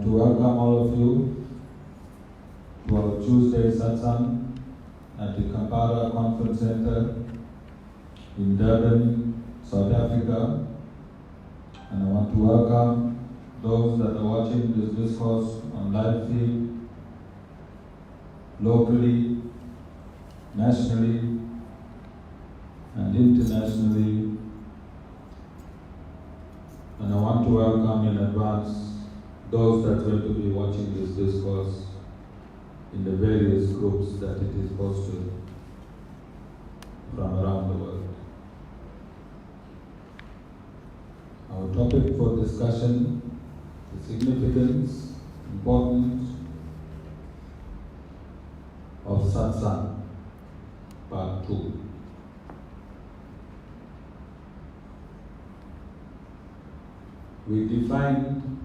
want to welcome all of you to our Tuesday Satsang at the Kampara Conference Center in Durban, South Africa. And I want to welcome those that are watching this discourse on live feed, locally, nationally, and internationally. And I want to welcome in advance those that are going to be watching this discourse in the various groups that it is posted from around the world. Our topic for discussion is significance, importance of Satsang, Part 2. We defined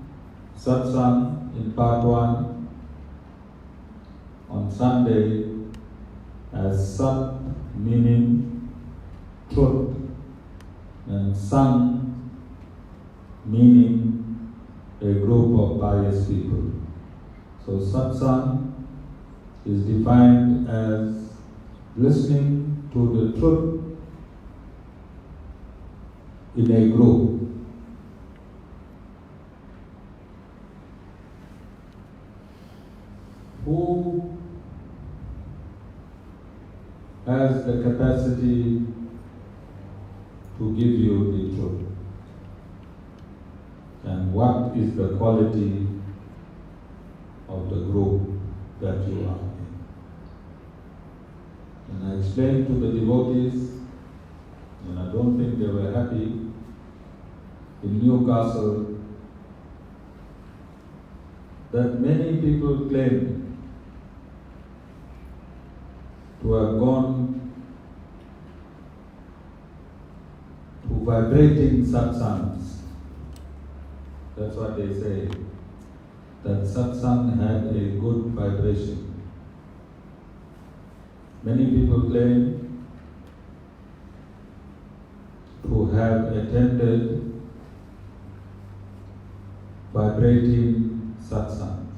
Satsang in Part 1 on Sunday as Sat meaning truth and Sang meaning a group of pious people. So Satsang is defined as listening to the truth in a group. Who has the capacity to give you the truth? And what is the quality of the group that you are in? And I explained to the devotees, and I don't think they were happy, in Newcastle, that many people claim to have gone to vibrating satsangs. That's what they say, that satsang had a good vibration. Many people claim to have attended vibrating satsangs.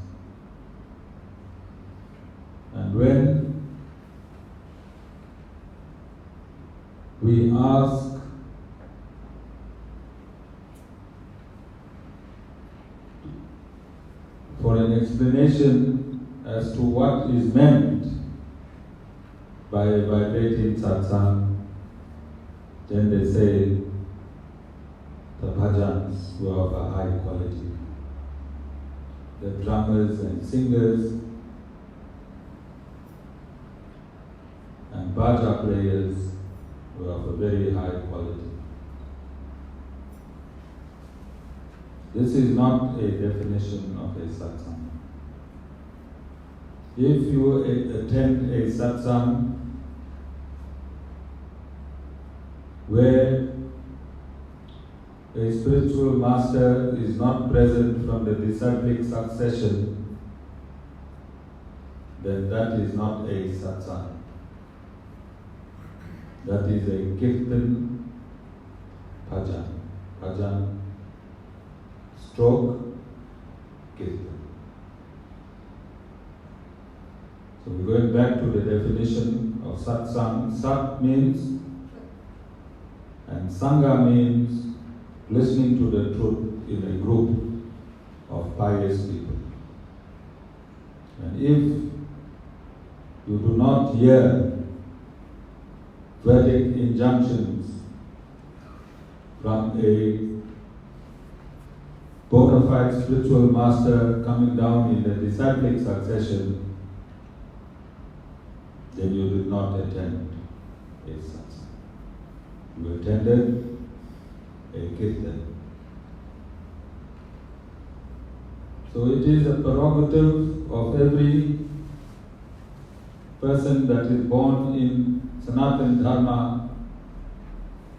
And when we ask for an explanation as to what is meant by a vibrating satsang, then they say the bhajans were of a high quality. The drummers and singers and bhaja players were of a very high quality. This is not a definition of a satsang. If you attend a satsang where a spiritual master is not present from the disciplic succession, then that is not a satsang. That is a kirtan bhajan. Bhajan stroke kirtan. So we're going back to the definition of satsang. Sat means and sangha means listening to the truth in a group of pious people. And if you do not hear Vedic injunctions from a bona fide spiritual master coming down in the disciplic succession, then you did not attend a satsang. You attended a kirtan. So it is a prerogative of every person that is born in Sanatana Dharma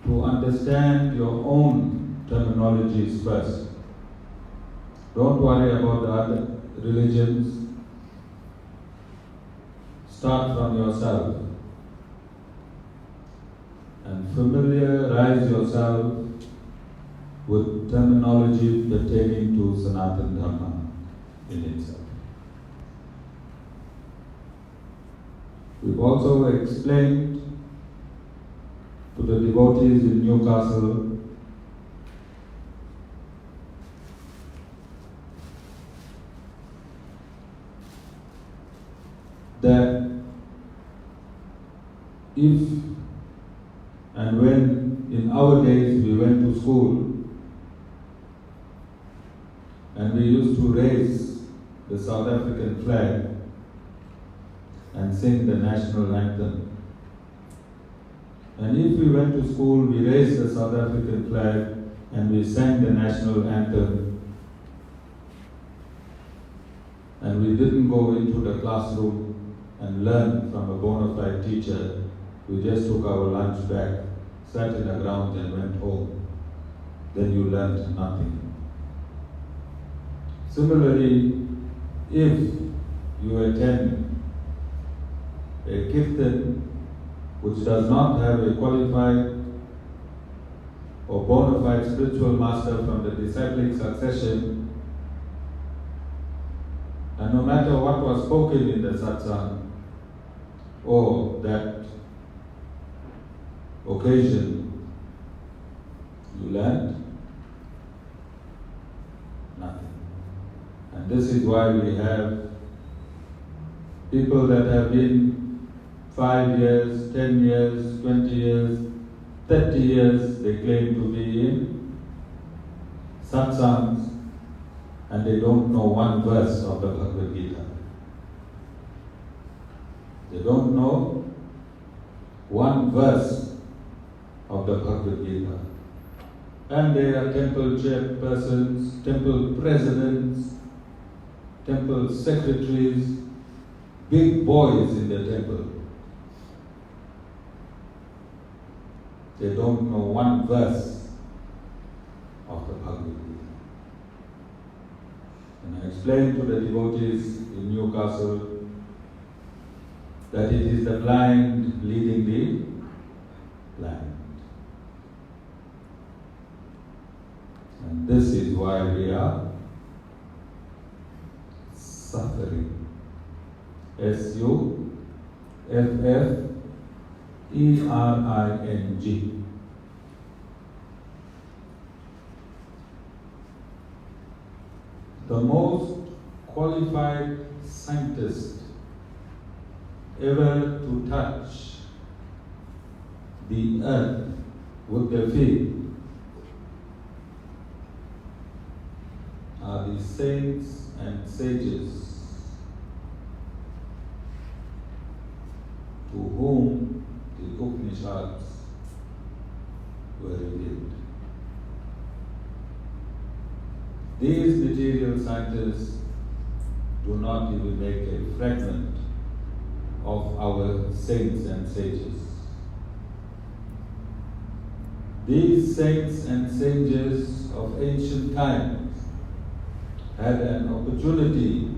to understand your own terminologies first. Don't worry about the other religions. Start from yourself and familiarize yourself with terminology pertaining to Sanatana Dharma. in itself. We've also explained to the devotees in Newcastle that if and when in our days we went to school and we used to raise the South African flag and sing the national anthem. And if we went to school, we raised the South African flag and we sang the national anthem, and we didn't go into the classroom and learn from a bona fide teacher. We just took our lunch back, sat in the ground and went home. Then you learned nothing. Similarly, if you attend a kirtan which does not have a qualified or bona fide spiritual master from the disciplic succession, and no matter what was spoken in the satsang or that occasion, you learned nothing. And this is why we have people that have been 5 years, 10 years, 20 years, 30 years, they claim to be in satsangs, and they don't know one verse of the Bhagavad Gita. They don't know one verse of the Bhagavad Gita. And they are temple chairpersons, temple presidents, temple secretaries, big boys in the temple. They don't know one verse of the Bhagavad Gita. And I explained to the devotees in Newcastle that it is the blind leading the blind. And this is why we are suffering. SUFFERING. The most qualified scientist ever to touch the earth with their feet are the saints and sages to whom the Upanishads were revealed. These material scientists do not even make a fragment of our saints and sages. These saints and sages of ancient times had an opportunity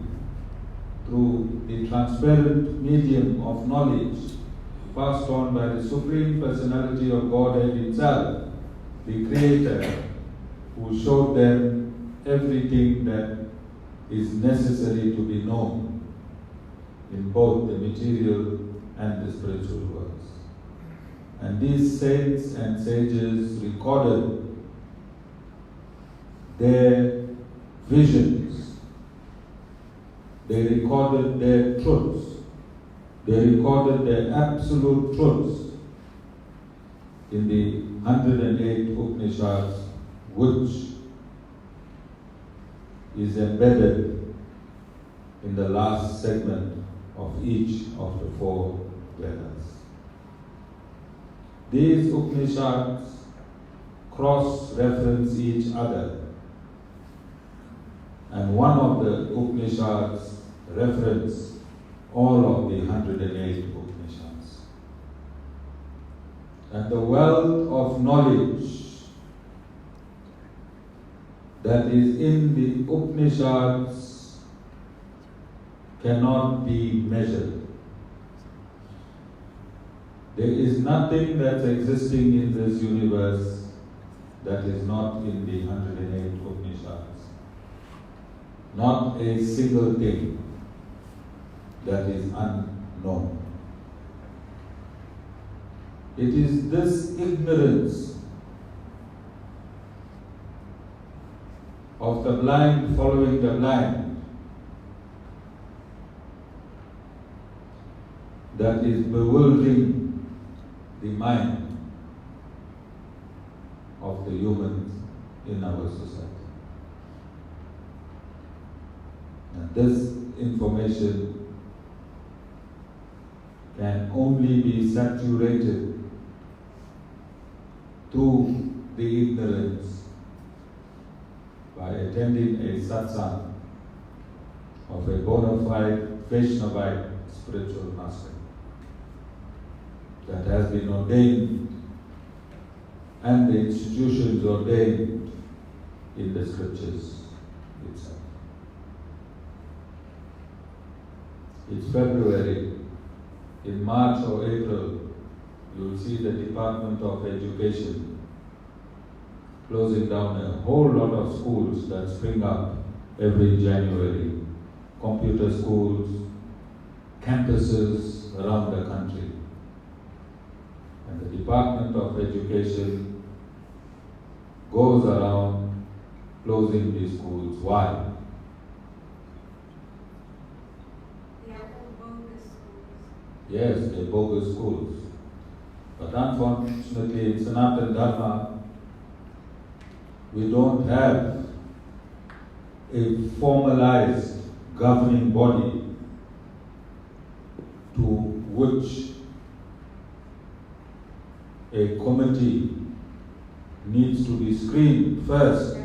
through the transparent medium of knowledge passed on by the Supreme Personality of Godhead itself, the Creator, who showed them everything that is necessary to be known in both the material and the spiritual worlds. And these saints and sages recorded their visions, they recorded their truths, they recorded their absolute truths in the 108 Upanishads, which is embedded in the last segment of each of the 4 Vedas. These Upanishads cross-reference each other, and one of the Upanishads reference all of the 108 Upanishads. And the wealth of knowledge that is in the Upanishads cannot be measured. There is nothing that's existing in this universe that is not in the 108 Upanishads. not a single thing that is unknown. It is this ignorance of the blind following the blind that is bewildering the mind of the humans in our society. And this information can only be saturated through the ignorance by attending a satsang of a bona fide Vaishnavite spiritual master that has been ordained and the institutions ordained in the scriptures itself. It's February. In March or April, you'll see the Department of Education closing down a whole lot of schools that spring up every January. Computer schools, campuses around the country. And the Department of Education goes around closing these schools. Why? Yes, they're bogus schools. But unfortunately, in Sanatana Dharma, we don't have a formalized governing body to which a committee needs to be screened first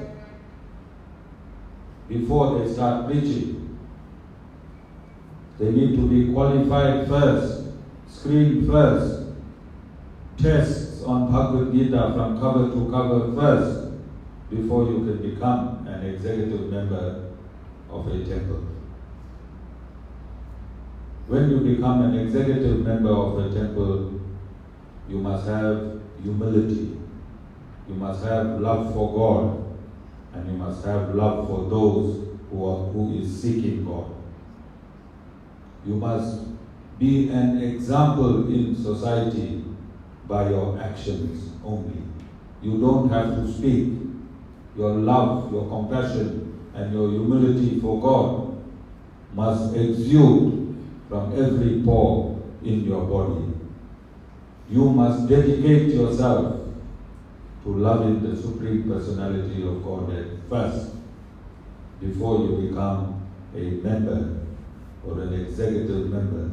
before they start preaching. They need to be qualified first, screened first, tests on Bhagavad Gita from cover to cover first, before you can become an executive member of a temple. When you become an executive member of a temple, you must have humility, you must have love for God, and you must have love for those who is seeking God. You must be an example in society by your actions only. You don't have to speak. Your love, your compassion, and your humility for God must exude from every pore in your body. You must dedicate yourself to loving the Supreme Personality of Godhead first, before you become a member or an executive member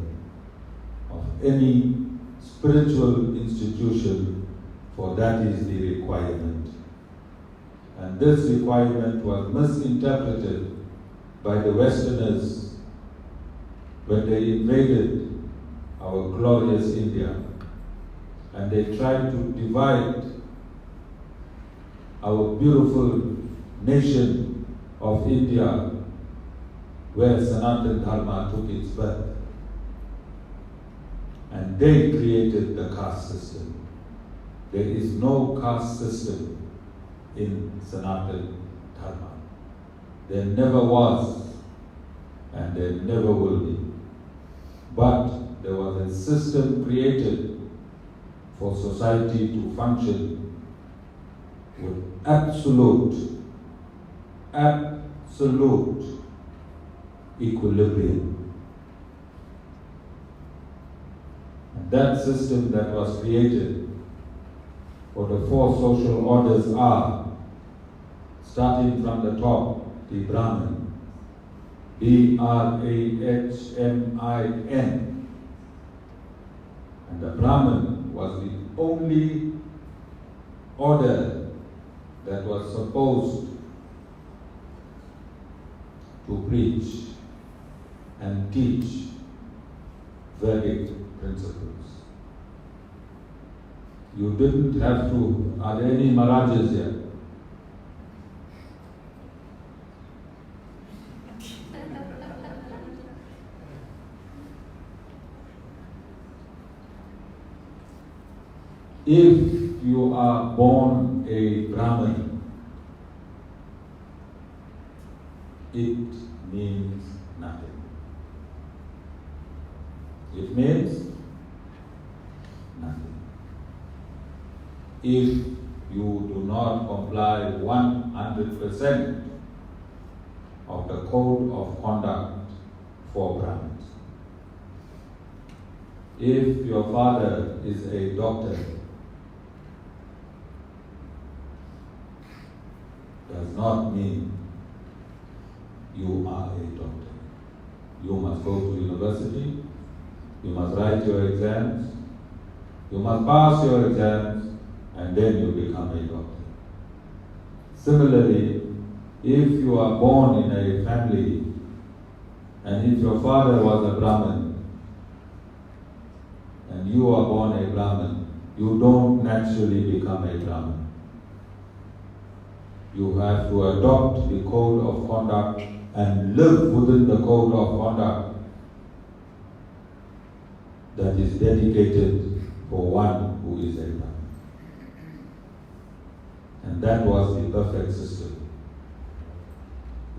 of any spiritual institution, for that is the requirement. And this requirement was misinterpreted by the Westerners when they invaded our glorious India, and they tried to divide our beautiful nation of India, where Sanatana Dharma took its birth. And they created the caste system. There is no caste system in Sanatana Dharma. There never was, and there never will be. But there was a system created for society to function with absolute equilibrium. And that system that was created for the four social orders are, starting from the top, the Brahmin, B-R-A-H-M-I-N. And the Brahmin was the only order that was supposed to preach and teach Vedic principles. You didn't have to. Are there any Maharajas here? If you are born a Brahmin, it means nothing. It means nothing. If you do not comply 100% of the code of conduct for Brahmins. If your father is a doctor, does not mean you are a doctor. You must go to university, you must write your exams, you must pass your exams, and then you become a doctor. Similarly, if you are born in a family, and if your father was a Brahmin, and you are born a Brahmin, you don't naturally become a Brahmin. You have to adopt the code of conduct and live within the code of conduct that is dedicated for one who is a Brahmin. And that was the perfect system.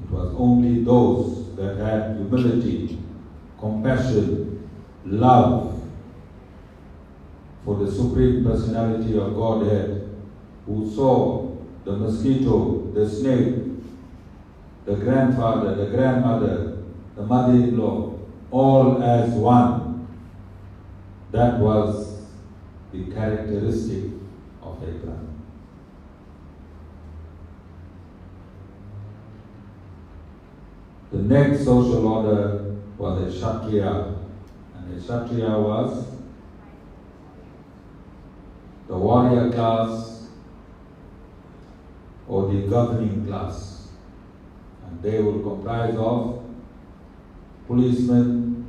It was only those that had humility, compassion, love for the Supreme Personality of Godhead, who saw the mosquito, the snake, the grandfather, the grandmother, the mother-in-law, all as one. That was the characteristic of a Brahmin. The next social order was a Kshatriya, and a Kshatriya was the warrior class or the governing class. And they will comprise of policemen,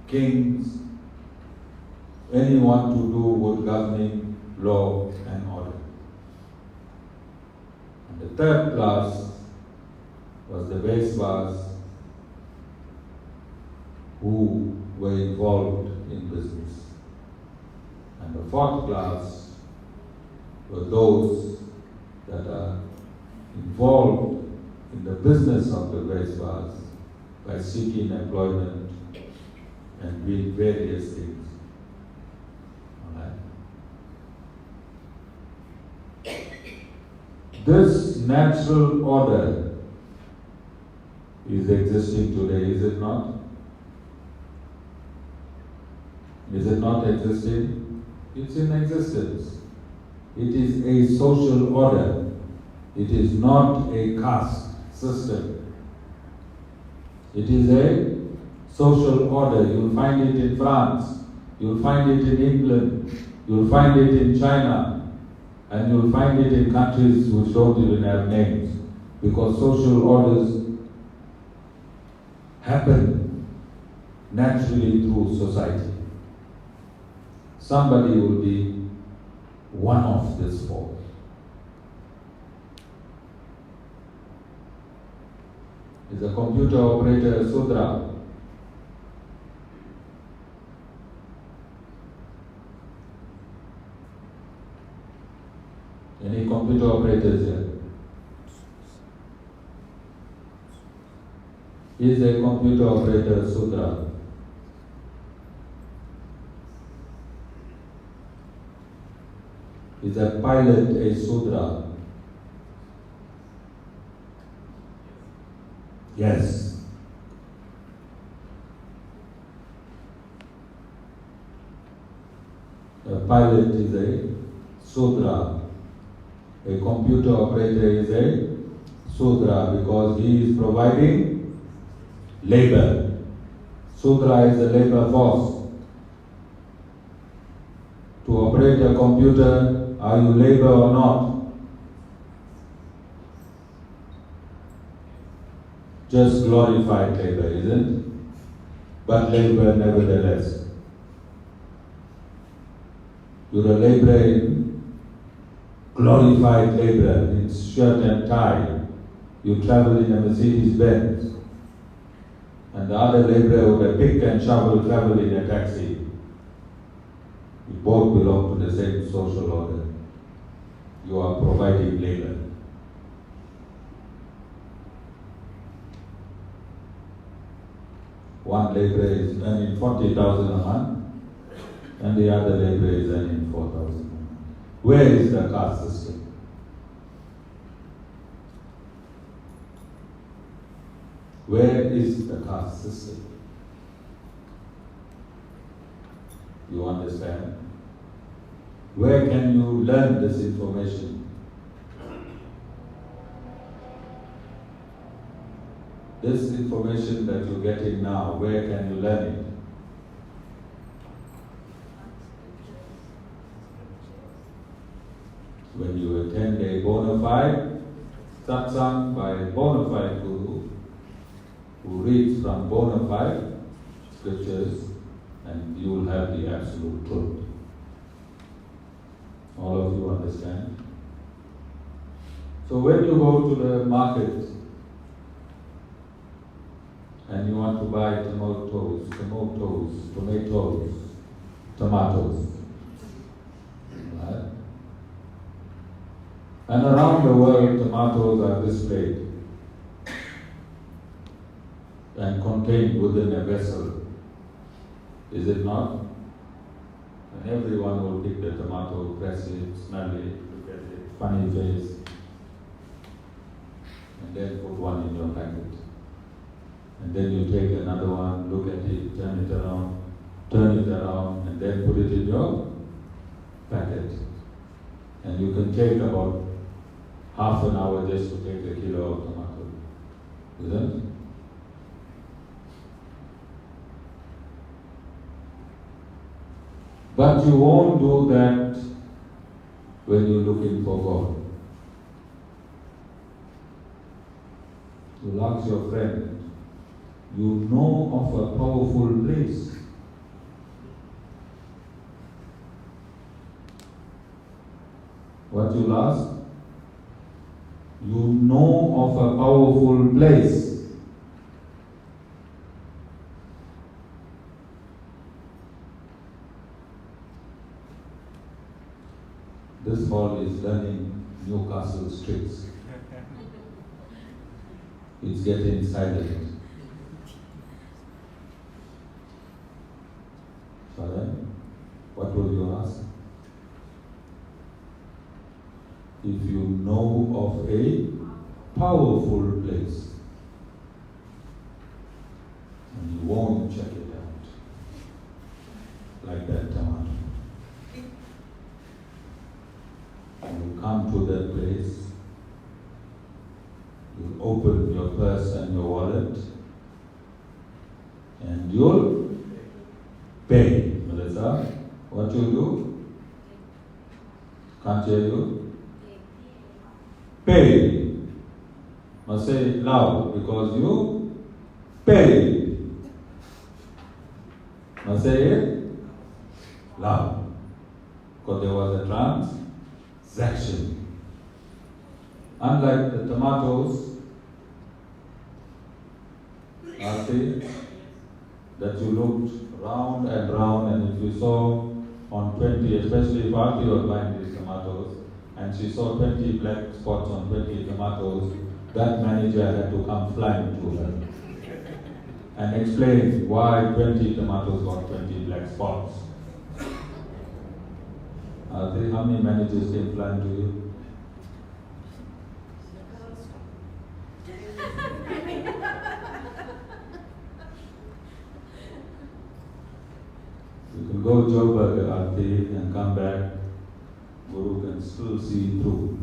kings, anyone to do with governing law and order. And the third class was the Vaishnavas, who were involved in business. And the fourth class were those that are involved in the business of the Vaishnavas by seeking employment and doing various things. All right? This natural order is existing today, is it not? Is it not existing? It's in existence. It is a social order. It is not a caste system. It is a social order. You'll find it in France, you'll find it in England, you'll find it in China, and you'll find it in countries which don't even have names, because social orders happen naturally through society. Somebody will be one of this four. Is a computer operator a Sudra? Any computer operators here? Is a computer operator a Sudra? Is a pilot a Sudra? Yes. A pilot is a Sudra. A computer operator is a Sudra because he is providing labor. Sudra is a labor force. To operate a computer, are you labor or not? Just glorified labor, isn't it? But labor nevertheless. You're a laborer in glorified labor, in shirt and tie. You travel in a Mercedes Benz. And the other laborer with a pick and shovel travel in a taxi. You both belong to the same social order. You are providing labor. one labourer is earning 40,000 a month and the other labourer is earning 4,000 a month. Where is the caste system? Where is the caste system? You understand? Where can you learn this information? This information that you're getting now, where can you learn it? When you attend a bona fide satsang by a bona fide guru who reads from bona fide scriptures, and you will have the absolute truth. All of you understand? So when you go to the market and you want to buy tomatoes, right? And around the world, tomatoes are displayed and contained within a vessel. Is it not? And everyone will pick the tomato, press it, smell it, look at it, funny face, and then put one in your packet. And then you take another one, look at it, turn it around, and then put it in your packet. And you can take about half an hour just to take a kilo of tomato. Isn't it? But you won't do that when you're looking for God. You'll ask your friend, you know of a powerful place. What you'll ask? You know of a powerful place. This hall is learning Newcastle streets. It's getting silent. So then, what will you ask? If you know of a powerful place, and you won't check it out, like that tomato. You come to that place, you open your purse and your wallet, and you'll pay. Melissa, what you do? Can't hear you? Pay. Must say it loud because you pay. Must say it loud because there was a transaction. Unlike the tomatoes, that you looked round and round, and if you saw on 20, especially if Aarti was buying these tomatoes, and she saw 20 black spots on 20 tomatoes, that manager had to come flying to her and explain why 20 tomatoes got 20 black spots. Aarti, how many managers came flying to you? You can go Joburg Aarti and come back, Guru can still see through.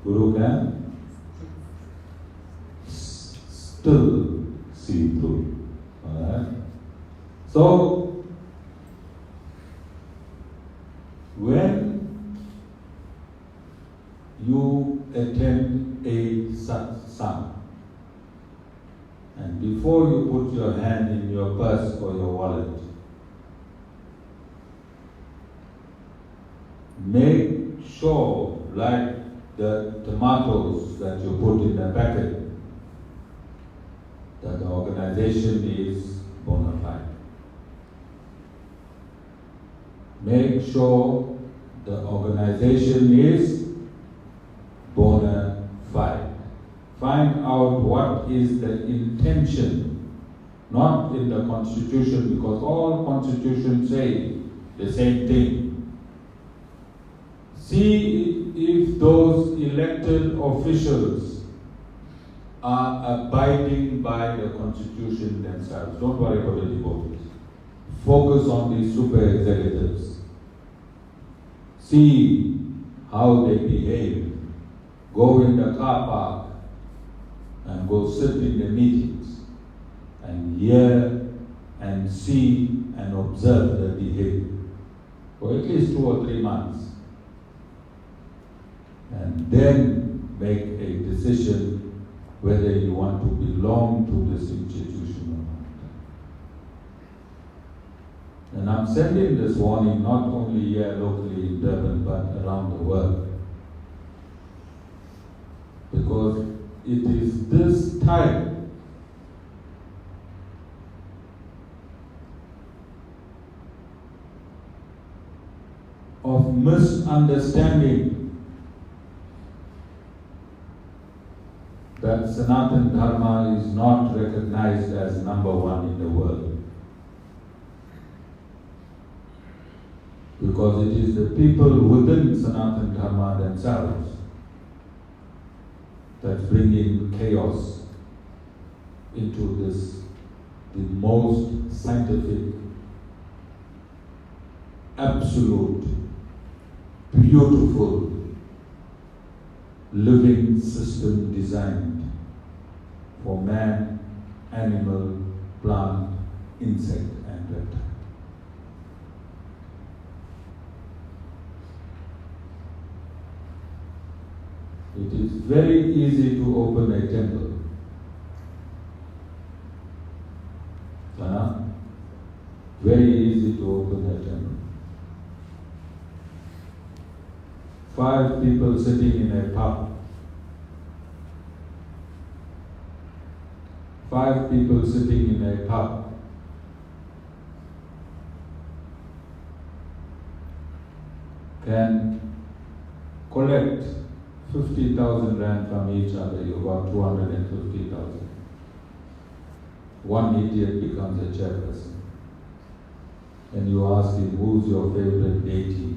Guru can still see through. Alright? So, when you attend a satsang, and before you put your hand in your purse or your wallet, make sure, like the tomatoes that you put in the packet, that the organization is bona fide. Make sure the organization is bona fide. find out what is the intention, not in the constitution, because all constitutions say the same thing. See if those elected officials are abiding by the constitution themselves. Don't worry about the devotees. Focus on these super executives. See how they behave. Go in the car park and go sit in the meetings and hear and see and observe the behavior for at least 2 or 3 months. And then make a decision whether you want to belong to this institution or not. And I'm sending this warning not only here locally in Durban but around the world. Because it is this type of misunderstanding that Sanatana Dharma is not recognized as number one in the world. Because it is the people within Sanatana Dharma themselves that's bringing chaos into this, the most scientific, absolute, beautiful, living system designed for man, animal, plant, insect, and reptile. It is very easy to open a temple. Very easy to open a temple. 5 people sitting in a pub. 5 people sitting in a pub. Can collect 50,000 rand from each other, you got 250,000. One idiot becomes a chairperson. And you ask him, who's your favorite deity?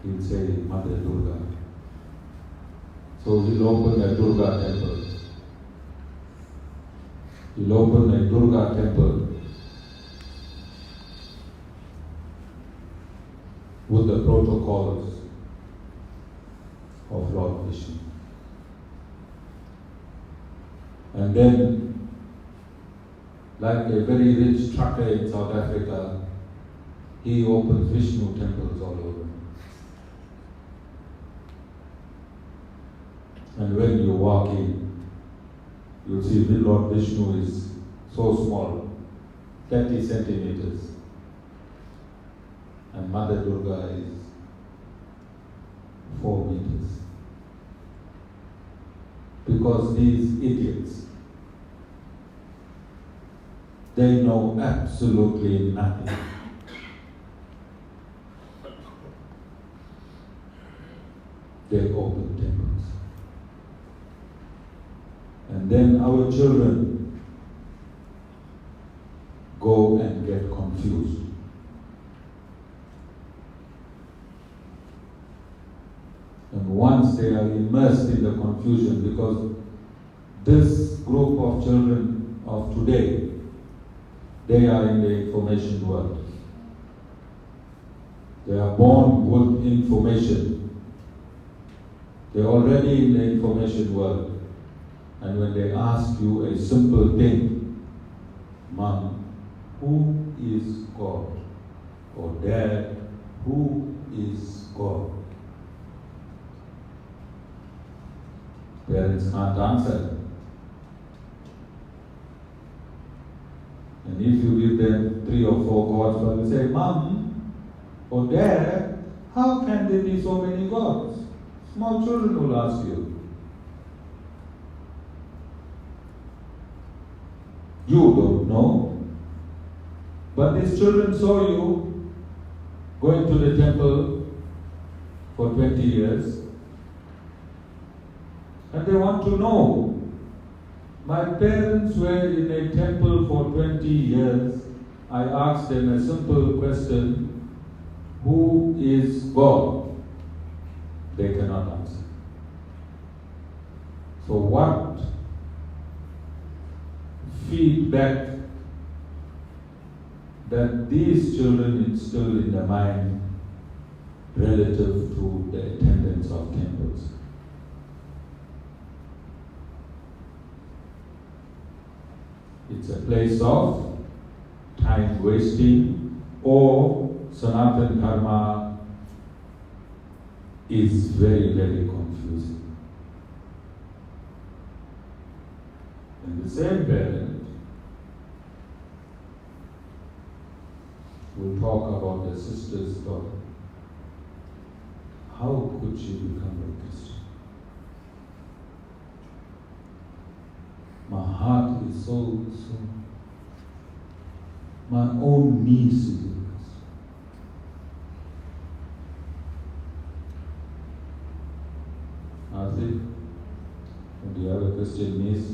He'll say, Mother Durga. So he'll open a Durga temple. He'll open a Durga temple with the protocols of Lord Vishnu. And then, like a very rich trucker in South Africa, he opens Vishnu temples all over. And when you walk in, you'll see the Lord Vishnu is so small, 30 centimeters. And Mother Durga is 4 meters. Because these idiots, they know absolutely nothing. They open temples. And then our children go and get confused. And once they are immersed in the confusion, because this group of children of today, they are in the information world. They are born with information. They're already in the information world. And when they ask you a simple thing, Mom, who is God? Or Dad, who is God? Parents can't answer. And if you give them 3 or 4 gods, but they say, Mom or Dad, how can there be so many gods? Small children will ask you. You don't know. But these children saw you going to the temple for 20 years. And they want to know. My parents were in a temple for 20 years. I asked them a simple question, who is God? They cannot answer. So what feedback that these children instill in their mind relative to the attendance of temples? It's a place of time wasting, or Sanatana Dharma is very, very confusing. And the same parent will talk about the sister's daughter. How could she become a Christian? My heart is so. My own niece is a Christian. Arthur, do you have a Christian niece?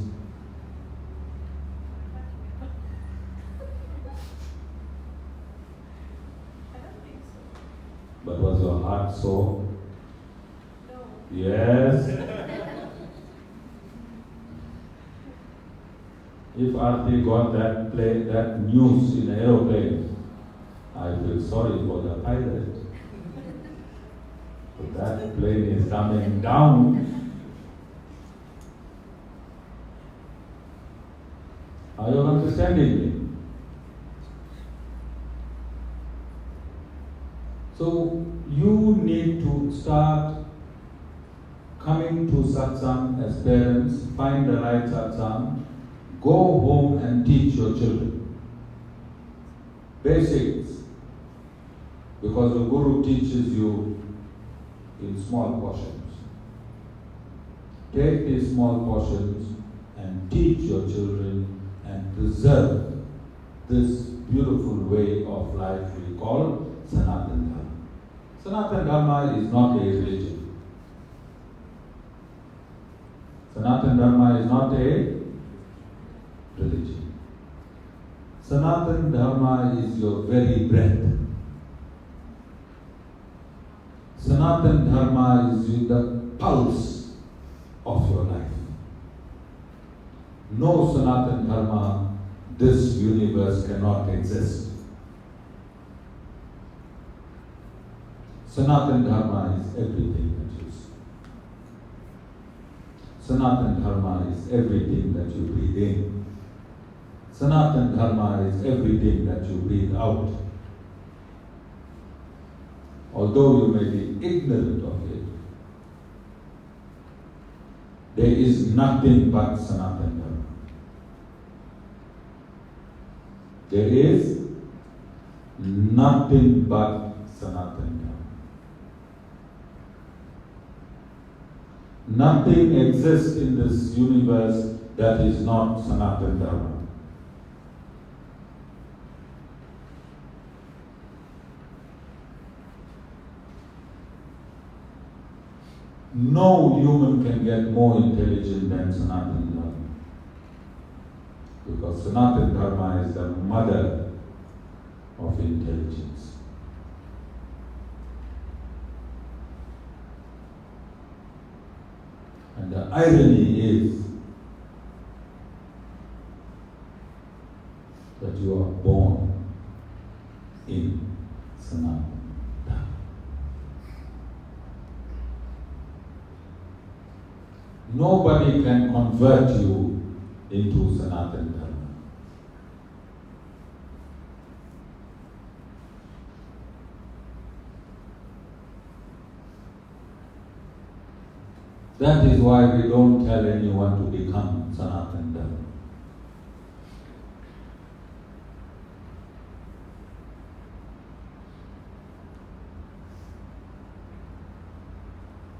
But was your heart sore? No. Yes. If Arti got that news in an aeroplane, I feel sorry for the pilot. But that plane is coming down. Are you understanding me? So you need to start coming to satsang as parents, find the right satsang, go home and teach your children. Basics. Because the Guru teaches you in small portions. Take these small portions and teach your children and preserve this beautiful way of life we call Sanatana Dharma. Sanatana Dharma is not a religion. Sanatana Dharma is not a religion. Sanatana Dharma is your very breath. Sanatana Dharma is the pulse of your life. No Sanatana Dharma, this universe cannot exist. Sanatana Dharma is everything that you see. Sanatana Dharma is everything that you breathe in. Sanatana Dharma is everything that you breathe out. Although you may be ignorant of it, there is nothing but Sanatana Dharma. There is nothing but Sanatana Dharma. Nothing exists in this universe that is not Sanatana Dharma. No human can get more intelligent than Sanatana Dharma. Because Sanatana Dharma is the mother of intelligence. And the irony is that you are born in Sanatana Dharma. Nobody can convert you into Sanatana Dharma. That is why we don't tell anyone to become Sanatana Dharma.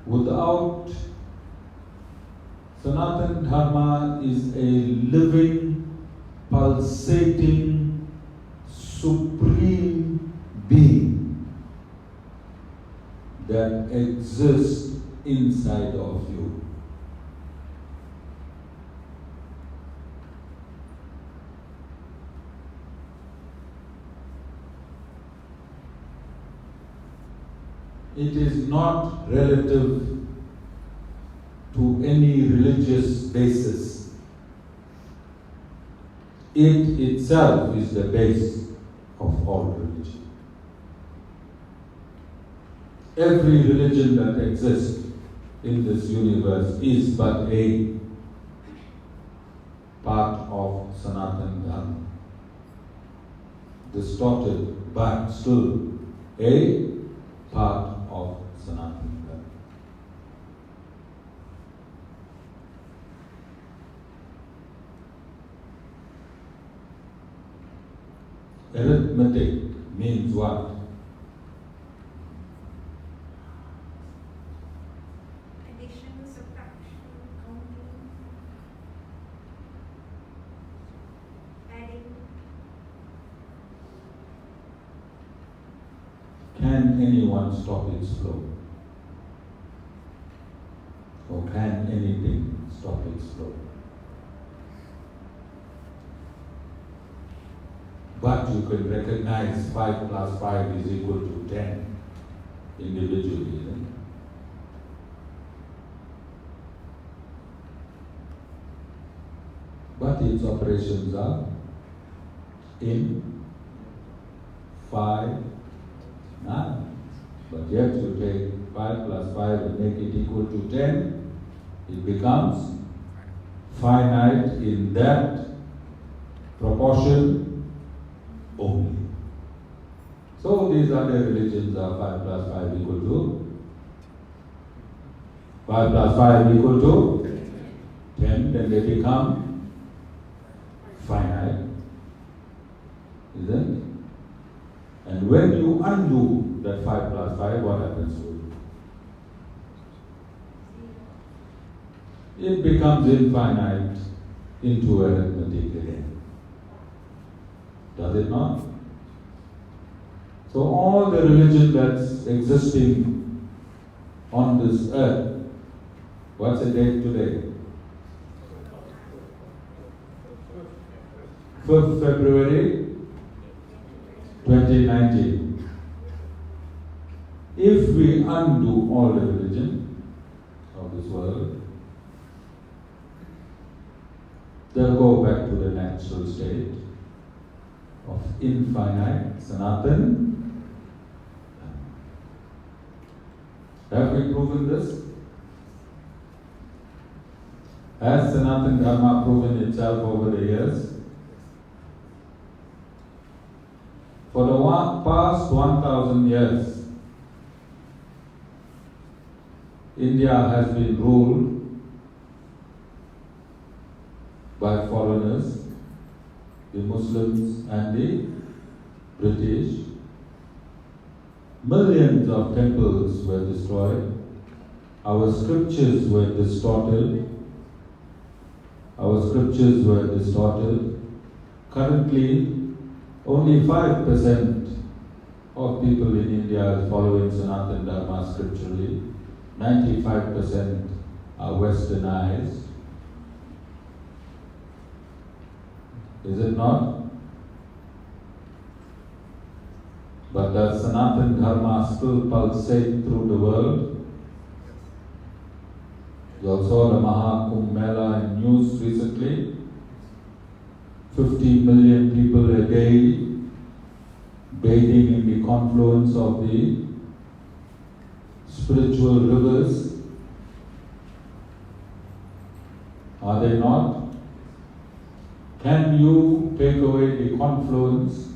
Without Sanatana Dharma is a living, pulsating, supreme being that exists inside of you. it is not relative to any religious basis. It itself is the base of all religion. Every religion that exists in this universe is but a part of Sanatana Dharma. Distorted, but still a part of Sanatana Dharma. Arithmetic means what? Addition, subtraction, counting, adding. Can anyone stop its flow? Or can anything stop its flow? But you can recognize 5 plus 5 is equal to 10 individually. Isn't it? But its operations are in 5, 9. But yet you take 5 plus 5 and make it equal to 10, it becomes finite in that proportion only. So these other religions are 5 plus 5 equal to 5 plus 5 equal to 10, then they become finite, isn't it? And when you undo that 5 plus 5, what happens to it? It becomes infinite into arithmetic again. Does it not? So all the religion that's existing on this earth, what's the date today? 5th February 2019. If we undo all the religion of this world, they'll go back to the natural state of infinite Sanatana. Have we proven this? Has Sanatana Dharma proven itself over the years? For the past 1,000 years, India has been ruled by foreigners, the Muslims and the British. Millions of temples were destroyed. Our scriptures were distorted. Currently, only 5% of people in India is following Sanatana Dharma scripturally. 95% are westernized. Is it not? But does Sanatana Dharma still pulsate through the world? You all saw the Mahakumbh Mela in news recently. 50 million people a day bathing in the confluence of the spiritual rivers. Are they not? Can you take away the confluence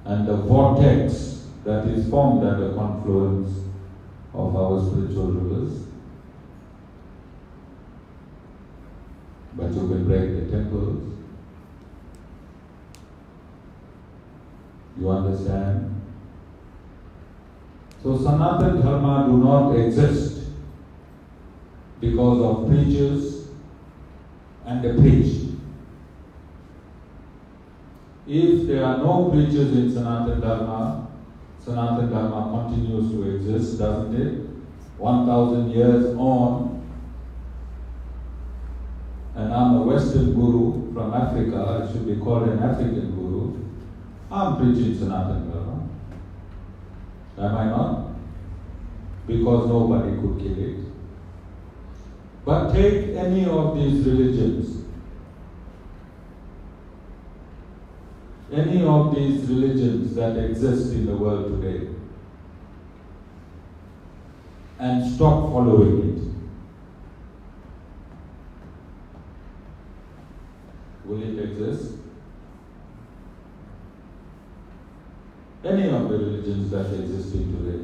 and the vortex that is formed at the confluence of our spiritual rivers? But you can break the temples. You understand? So Sanatana Dharma do not exist because of preachers and the preached. If there are no preachers in Sanatana Dharma continues to exist, doesn't it? 1,000 years on, and I'm a Western guru from Africa, I should be called an African guru. I'm preaching Sanatana Dharma. Am I not? because nobody could kill it. But take any of these religions, that exist in the world today, and stop following it. Will it exist? Any of the religions that exist in today,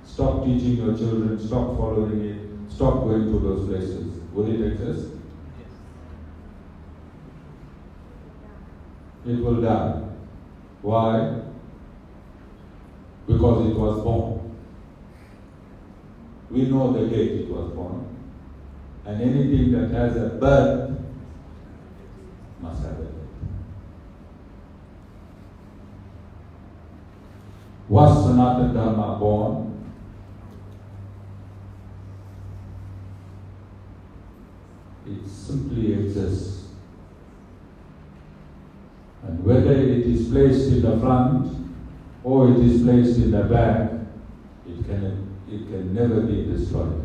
stop teaching your children, stop following it, stop going to those places. Will it exist? It will die. Why? Because it was born. We know the date it was born. And anything that has a birth must have a date. Was Sanatana Dharma born? It simply exists. And whether it is placed in the front or it is placed in the back, it can never be destroyed.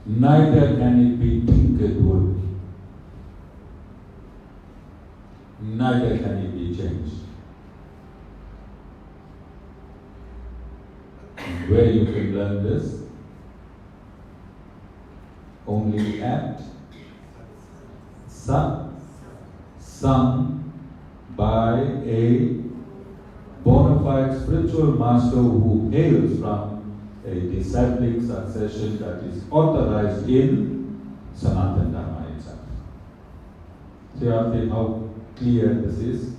Neither can it be tinkered with. Neither can it be changed. And where you can learn this? Only at Satsang by a bona fide spiritual master who hails from a disciplic succession that is authorized in Sanatana Dharma itself. See how clear this is?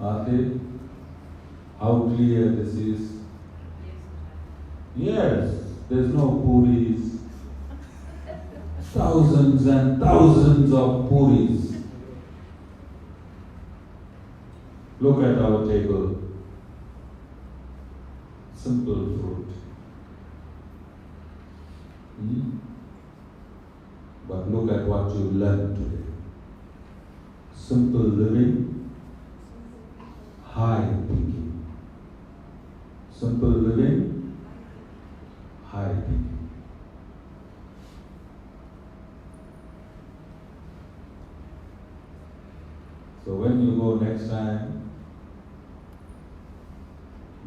Aarti, how clear this is? Yes, there's no puris. Thousands and thousands of puris. Look at our table. Simple fruit. But look at what you learned today. Simple living, high thinking. Simple living, high thinking. So when you go next time,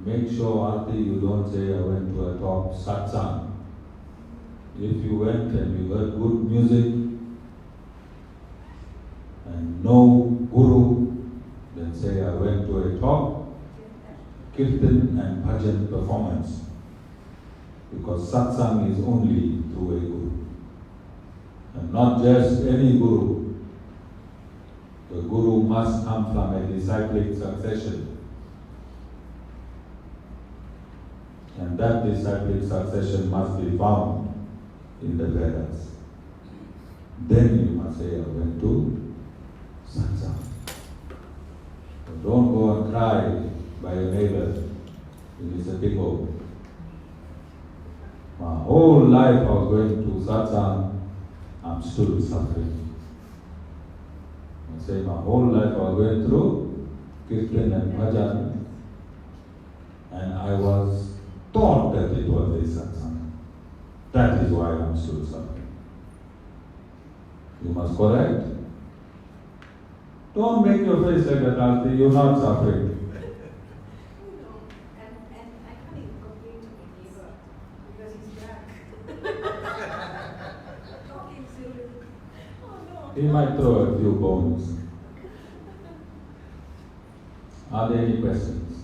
make sure, Aarti, you don't say, I went to a talk, Satsang. If you went and you heard good music and no guru, then say, I went to a talk, kirtan and bhajan performance. Because Satsang is only through a guru. And not just any guru. The guru must come from a disciplic succession. And that disciplic succession must be found in the Vedas. Then you must say, I went to Satsang. So don't go and cry by your neighbor if it's a big hole. My whole life I was going to Satsang, I'm still suffering. I say, my whole life I was going through kirtan and bhajan, and I was thought that it was a satsang. That is why I'm still suffering. You must correct. Don't make your face like that, Aarti. You're not suffering. No, and I can't even complain to my neighbor because he's black. Talking silly. Oh no. He might throw a few bones. Are there any questions?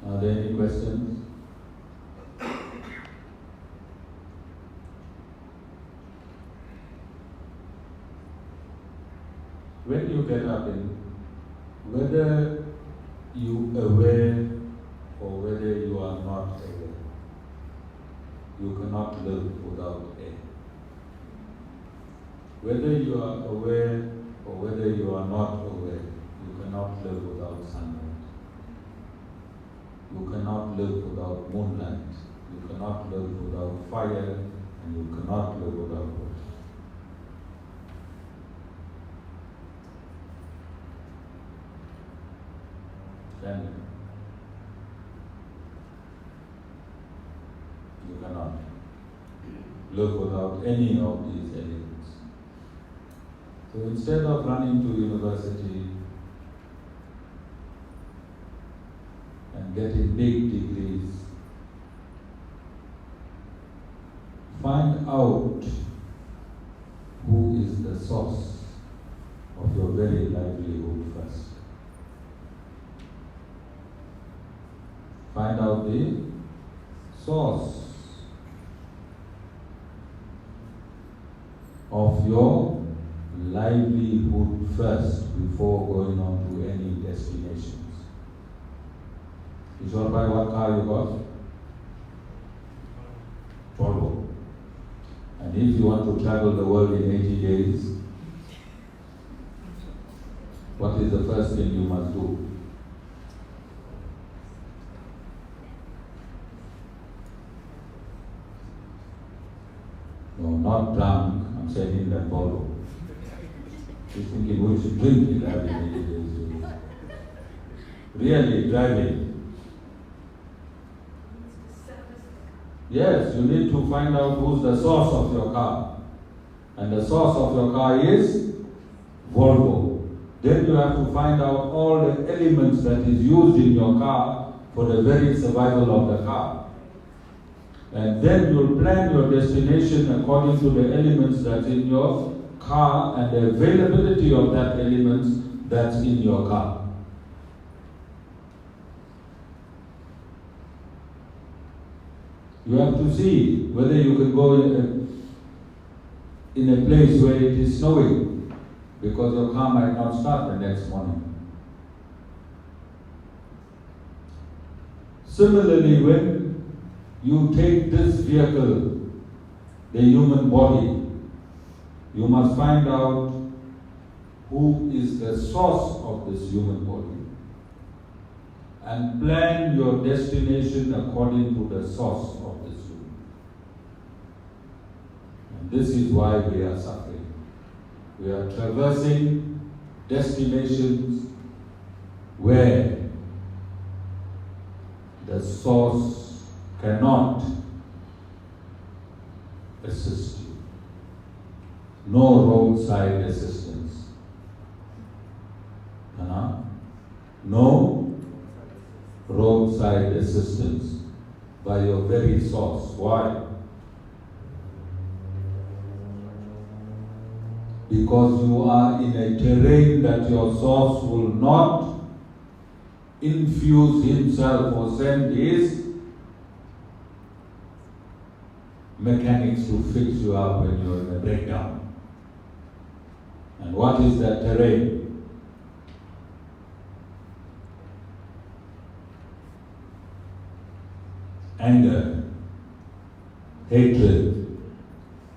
Are there any questions? When you get up in, whether you aware or whether you are not aware, you cannot live without air. Whether you are aware or whether you are not aware, you cannot live without sunlight. You cannot live without moonlight. You cannot live without fire, and you cannot live without water. Can you? You cannot live without any of these elements. So instead of running to university and getting big degrees, find out who is the source of your very livelihood first. Find out the source of your livelihood first before going on to any destinations. You sure by what car you got? Volvo. And if you want to travel the world in 80 days, what is the first thing you must do? No, not drunk, I'm saying in that Volvo. He's thinking we should drink in every 80 days. Really, driving. Yes, you need to find out who's the source of your car. And the source of your car is Volvo. Then you have to find out all the elements that is used in your car for the very survival of the car. And then you'll plan your destination according to the elements that's in your car and the availability of that element that's in your car. You have to see whether you can go in a place where it is snowing, because your car might not start the next morning. Similarly, when you take this vehicle, the human body, you must find out who is the source of this human body and plan your destination according to the source of this human. And this is why we are suffering. We are traversing destinations where the source cannot assist you. No roadside assistance. No roadside assistance by your very source. Why? Because you are in a terrain that your source will not infuse himself or send his mechanics to fix you up when you're in a breakdown. And what is that terrain? Anger, hatred,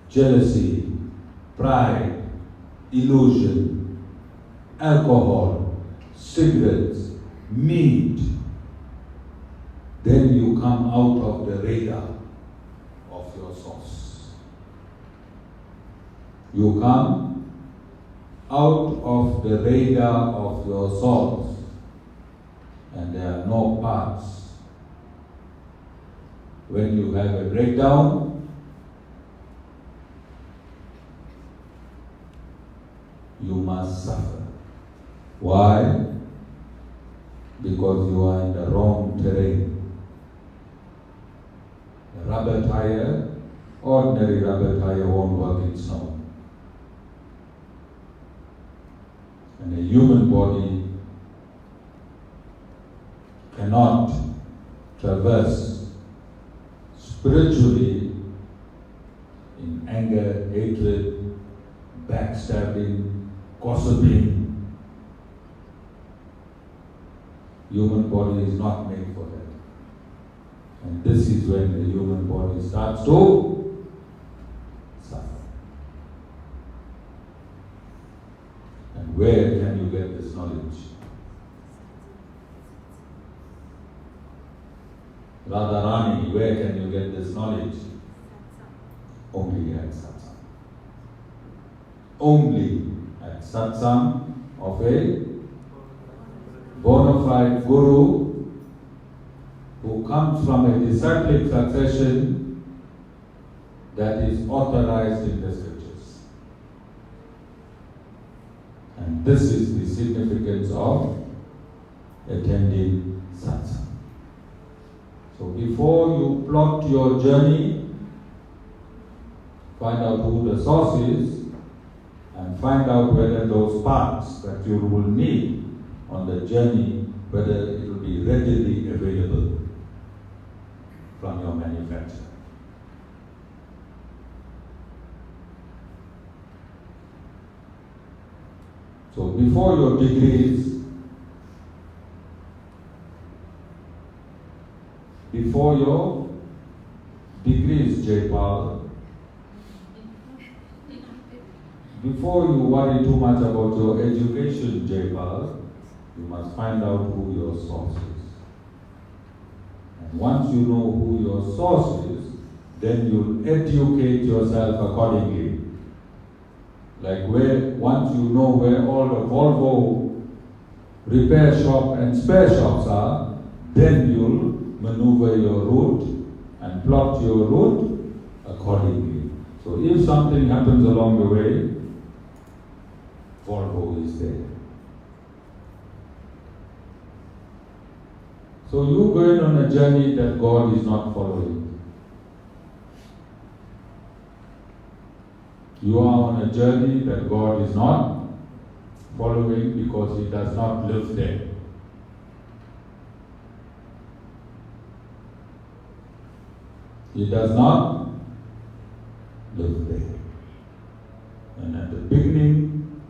jealousy, pride, illusion, alcohol, cigarettes, meat. Then you come out of the radar of your source. You come out of the radar of your source, and there are no parts. When you have a breakdown, you must suffer. Why? Because you are in the wrong terrain. A rubber tire, ordinary rubber tire won't work in snow. And a human body cannot traverse spiritually in anger, hatred, backstabbing, gossiping. Human body is not made for that. And this is when the human body starts to suffer. And where can you get this knowledge? Radharani, where can you get this knowledge? Only at Satsang. Only at Satsang of a bona fide guru who comes from a disciplic succession that is authorized in the scriptures. And this is the significance of attending satsang. So before you plot your journey, find out who the source is and find out whether those parts that you will need on the journey, whether it will be readily available from your manufacturer. So before your degrees, Jaypal, before you worry too much about your education, Jaypal, you must find out who your source is. And once you know who your source is, then you'll educate yourself accordingly. Like once you know where all the Volvo repair shop and spare shops are, then you'll maneuver your route and plot your route accordingly. So if something happens along the way, Volvo is there. So you going on a journey that God is not following. You are on a journey that God is not following because He does not live there. He does not live there. And at the beginning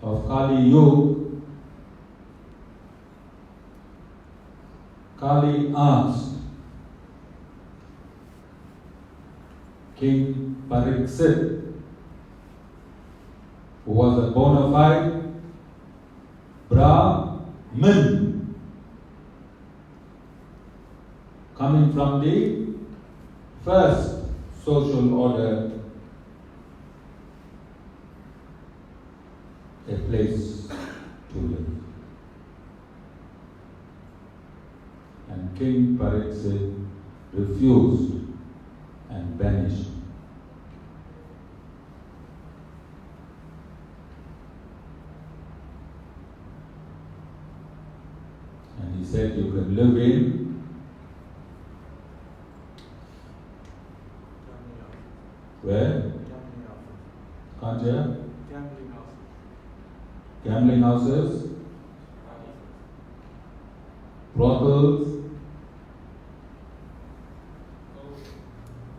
of Kali Yuga, Kali asked King Pariksit, who was a bona fide Brahmin, coming from the first social order, a place to live. And King Pariksit refused and vanished. And he said, you can live in where? Can't you? Gambling houses, brothels,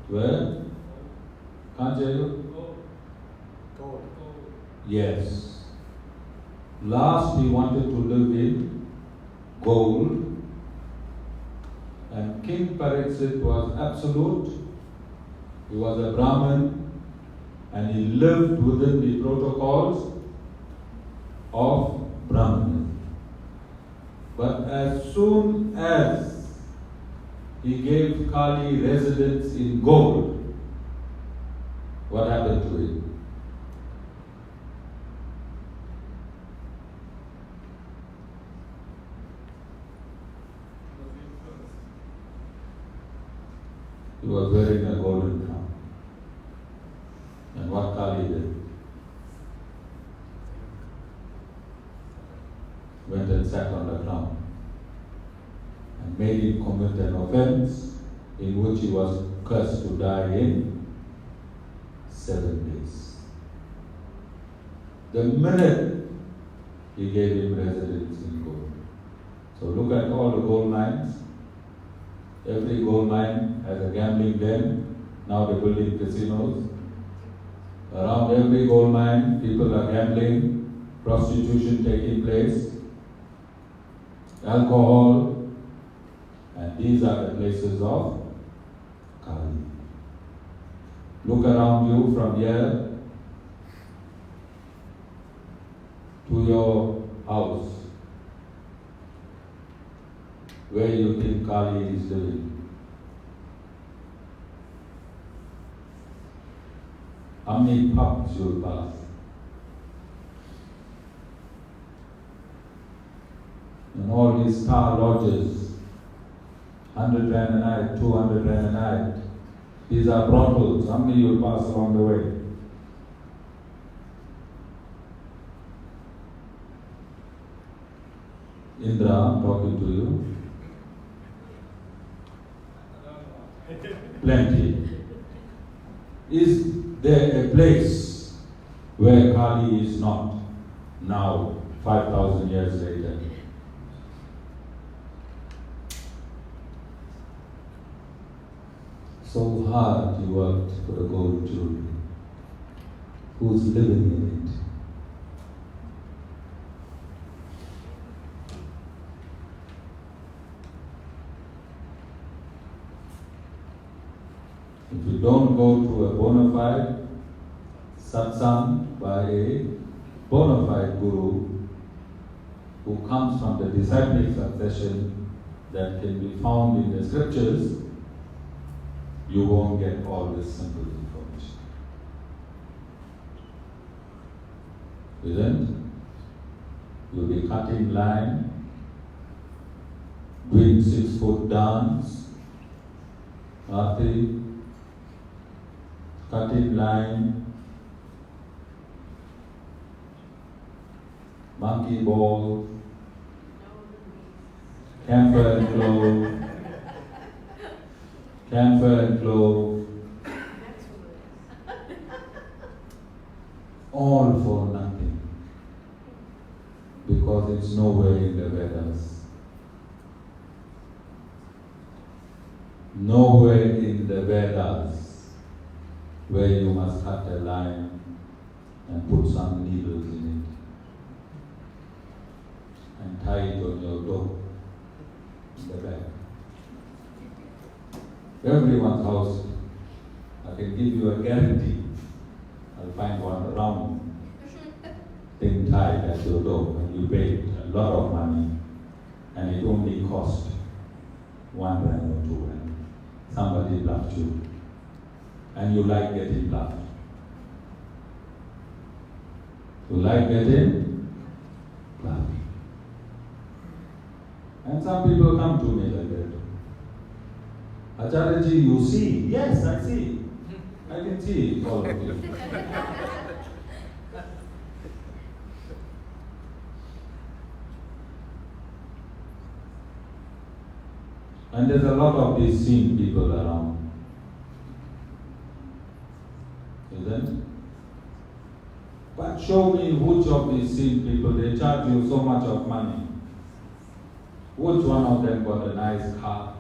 where? Can't you? Yes. Last he wanted to live in gold, and King Pariksit was absolute. He was a Brahmin, and he lived within the protocols of Brahmanism. But as soon as he gave Kali residence in gold, what happened to it? He was wearing a golden crown. And what Kali did? Went and sat on the crown and made him commit an offense in which he was cursed to die in 7 days. The minute he gave him residence in gold. So look at all the gold mines. Every gold mine has a gambling den. Now they're building casinos. Around every gold mine, people are gambling, prostitution taking place, alcohol, and these are the places of Kali. Look around you from here to your house. Where you think Kali is living? How many pubs you'll pass? and all these star lodges, 100 rand a night, 200 rand a night. These are brothels. How many you pass along the way? Indra, I'm talking to you. Plenty. Is there a place where Kali is not now, 5,000 years later? So hard you worked for the gold jewelry. Who's living in it? If you don't go to a bona fide satsang by a bona fide guru who comes from the disciplic succession that can be found in the scriptures, you won't get all this simple information. Isn't? You'll be cutting line, doing 6-foot dance, arti, cutting line, monkey ball, camphor and clove, camphor and clove, all for nothing, because it's nowhere in the Vedas. Nowhere in the Vedas where you must cut a line and put some needles in it and tie it on your door in the back. Everyone's house, I can give you a guarantee, I'll find one round thing tied at your door, and you paid a lot of money, and it only cost 1 rand or 2 rand. Somebody bluffed you, and you like getting bluffed. You like getting bluffed. And some people come to me like that. Acharya ji, you see? Yes, I see. I can see all of you. And there's a lot of these seen people around. Isn't? But show me which of these seen people, they charge you so much of money. Which one of them got a nice car?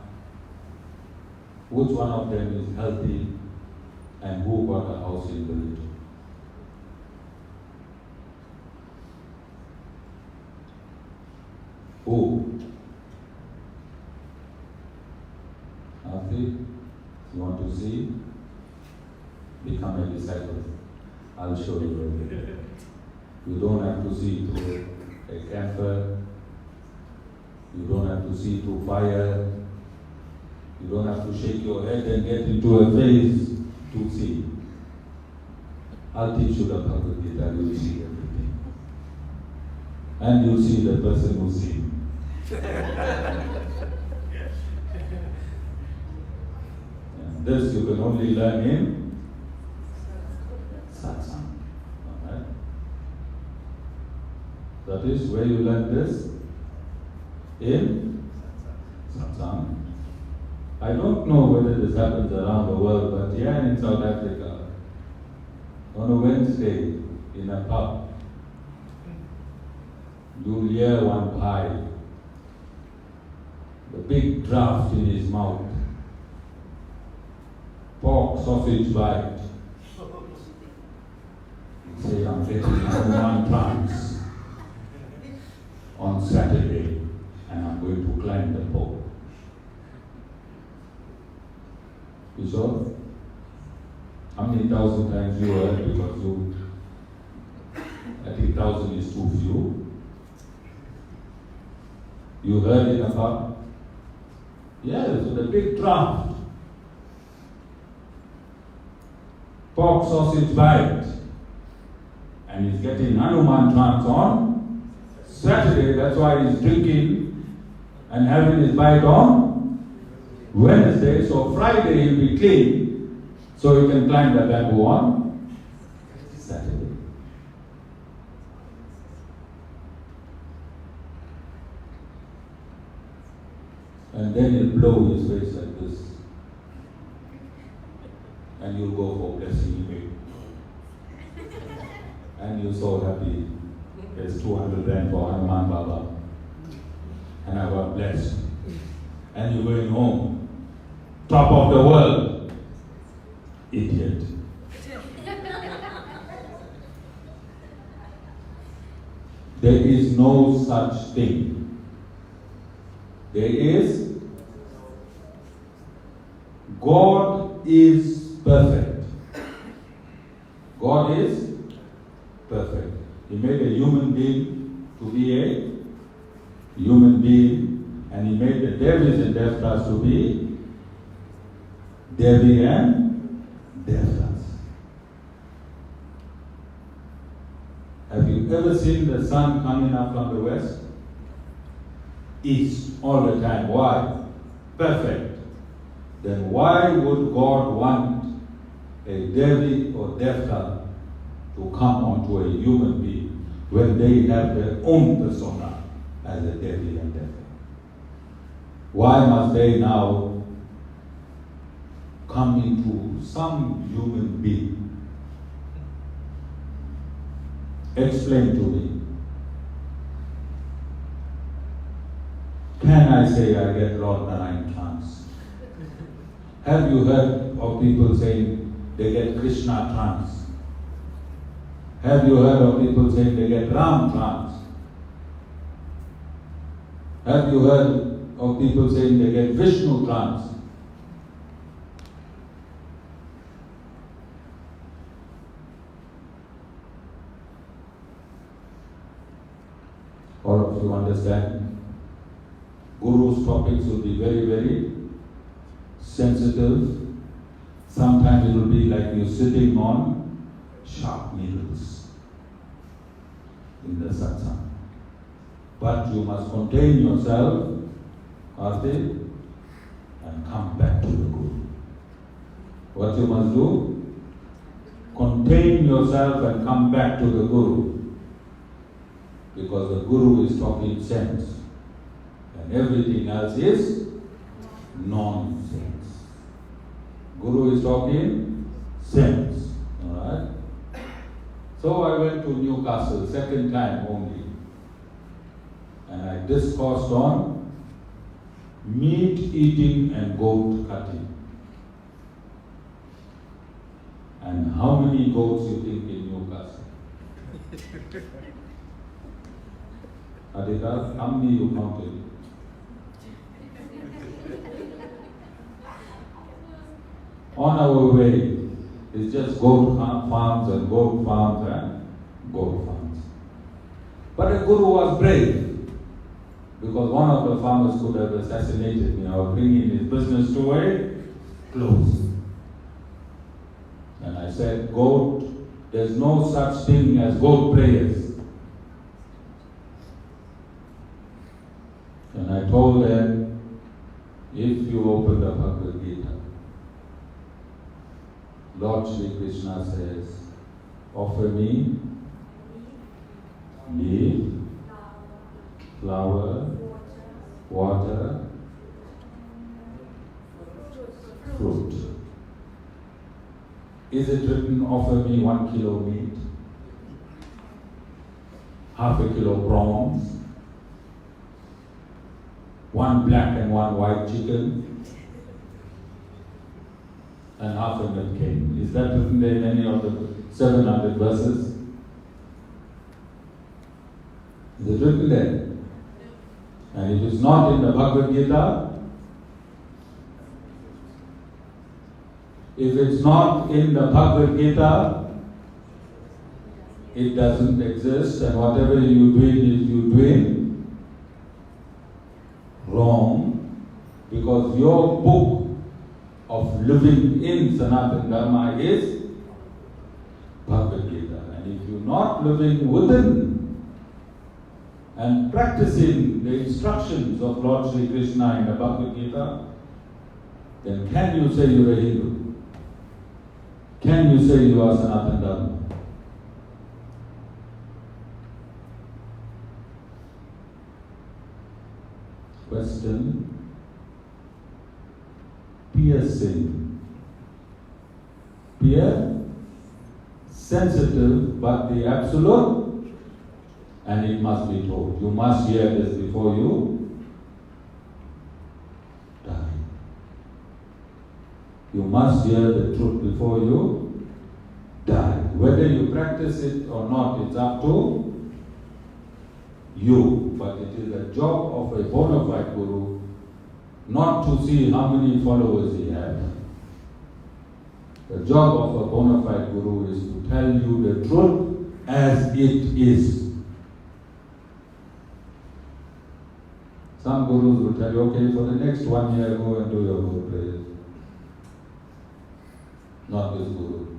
Which one of them is healthy? And who got a house in the village? Who? Afi, you want to see? Become a disciple. I'll show you. You don't have to see through a camphor. You don't have to see through fire. You don't have to shake your head and get into a phase to see. I'll teach you the Bhagavad Gita, you'll see everything. And you'll see the person who's seen. This you can only learn in Satsang. Alright? That is where you learn this? In Satsang. I don't know whether this happens around the world, but here in South Africa, on a Wednesday in a pub, you'll hear one pie, the big draft in his mouth, pork sausage bite. He'd say, I'm getting one trance on Saturday, and I'm going to climb the pole. You saw? How many thousand times you heard because you, I think 1,000 is too few. You heard it about? Yes, with a big draft. Pork sausage bite. And he's getting Hanuman trance on Saturday, that's why he's drinking and having his bite on Wednesday, so Friday he'll be clean, so he can climb the bamboo on Saturday. And then he'll blow his face like this. And you'll go for blessing him. And you're so happy. There's 200 rand for Hanuman Baba. And I got blessed. And you're going home. Top of the world. Idiot. There is no such thing. There is. God is perfect. God is perfect. He made a human being to be a human being, and he made the devils and devtas to be Devi and devtas. Have you ever seen the sun coming up from the west? East all the time. Why? Perfect. Then why would God want a Devi or Devta to come onto a human being when they have their own persona as a Devi and Devta? Why must they now come into some human being? Explain to me. Can I say I get Lord Narayan trance? Have you heard of people saying they get Krishna trance? Have you heard of people saying they get Ram trance? Have you heard of people saying they get Vishnu trance? All of you understand? Guru's topics will be very, very sensitive. Sometimes it will be like you're sitting on sharp needles in the satsang. But you must contain yourself, Arte, and come back to the Guru. What you must do? Contain yourself and come back to the Guru. Because the Guru is talking sense. And everything else is nonsense. Guru is talking sense. Alright? So I went to Newcastle, second time only. And I discoursed on meat eating and goat cutting. And how many goats you think in Newcastle? Adhika, how many you counted? On our way, it's just goat farms and goat farms and goat farms. But the Guru was brave, because one of the farmers could have assassinated me or bringing his business to a close. And I said, goat, there's no such thing as goat prayers. And I told them, if you open the Bhagavad Gita, Lord Shri Krishna says, offer me leaf, flower, water, fruit. Is it written, offer me 1 kilo meat, half a kilo prawns, 1 black and 1 white chicken, and half a milk cane? Is that written there in any of the 700 verses? Is it written there? And it is not in the Bhagavad Gita. If it's not in the Bhagavad Gita, it doesn't exist, and whatever you're doing is you're doing wrong, because your book of living in Sanatana Dharma is Bhagavad Gita. And if you're not living within and practicing the instructions of Lord Sri Krishna in the Bhagavad Gita, then can you say you're a Hindu? Can you say you are Sanatana Dharma? Question piercing. Peer, sensitive, but the absolute, and it must be told. You must hear this before you die. You must hear the truth before you die. Whether you practice it or not, it's up to you. But it is the job of a bona fide guru not to see how many followers he has. The job of a bona fide guru is to tell you the truth as it is. Some gurus will tell you, okay, for the next 1 year, go and do your guru prayers. Not this guru.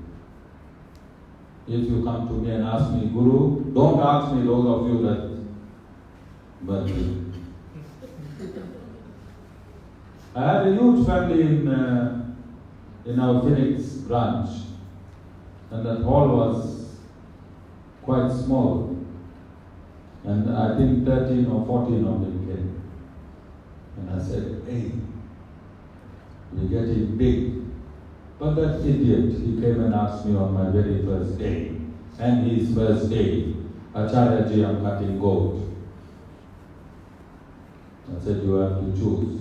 If you come to me and ask me, Guru, don't ask me those of you that, but I had a huge family in our Phoenix branch, and that hall was quite small, and I think 13 or 14 of them came. And I said, hey, we're getting big. But that idiot, he came and asked me on my very first day, and his first day, Acharya ji, I'm cutting gold. I said, you have to choose.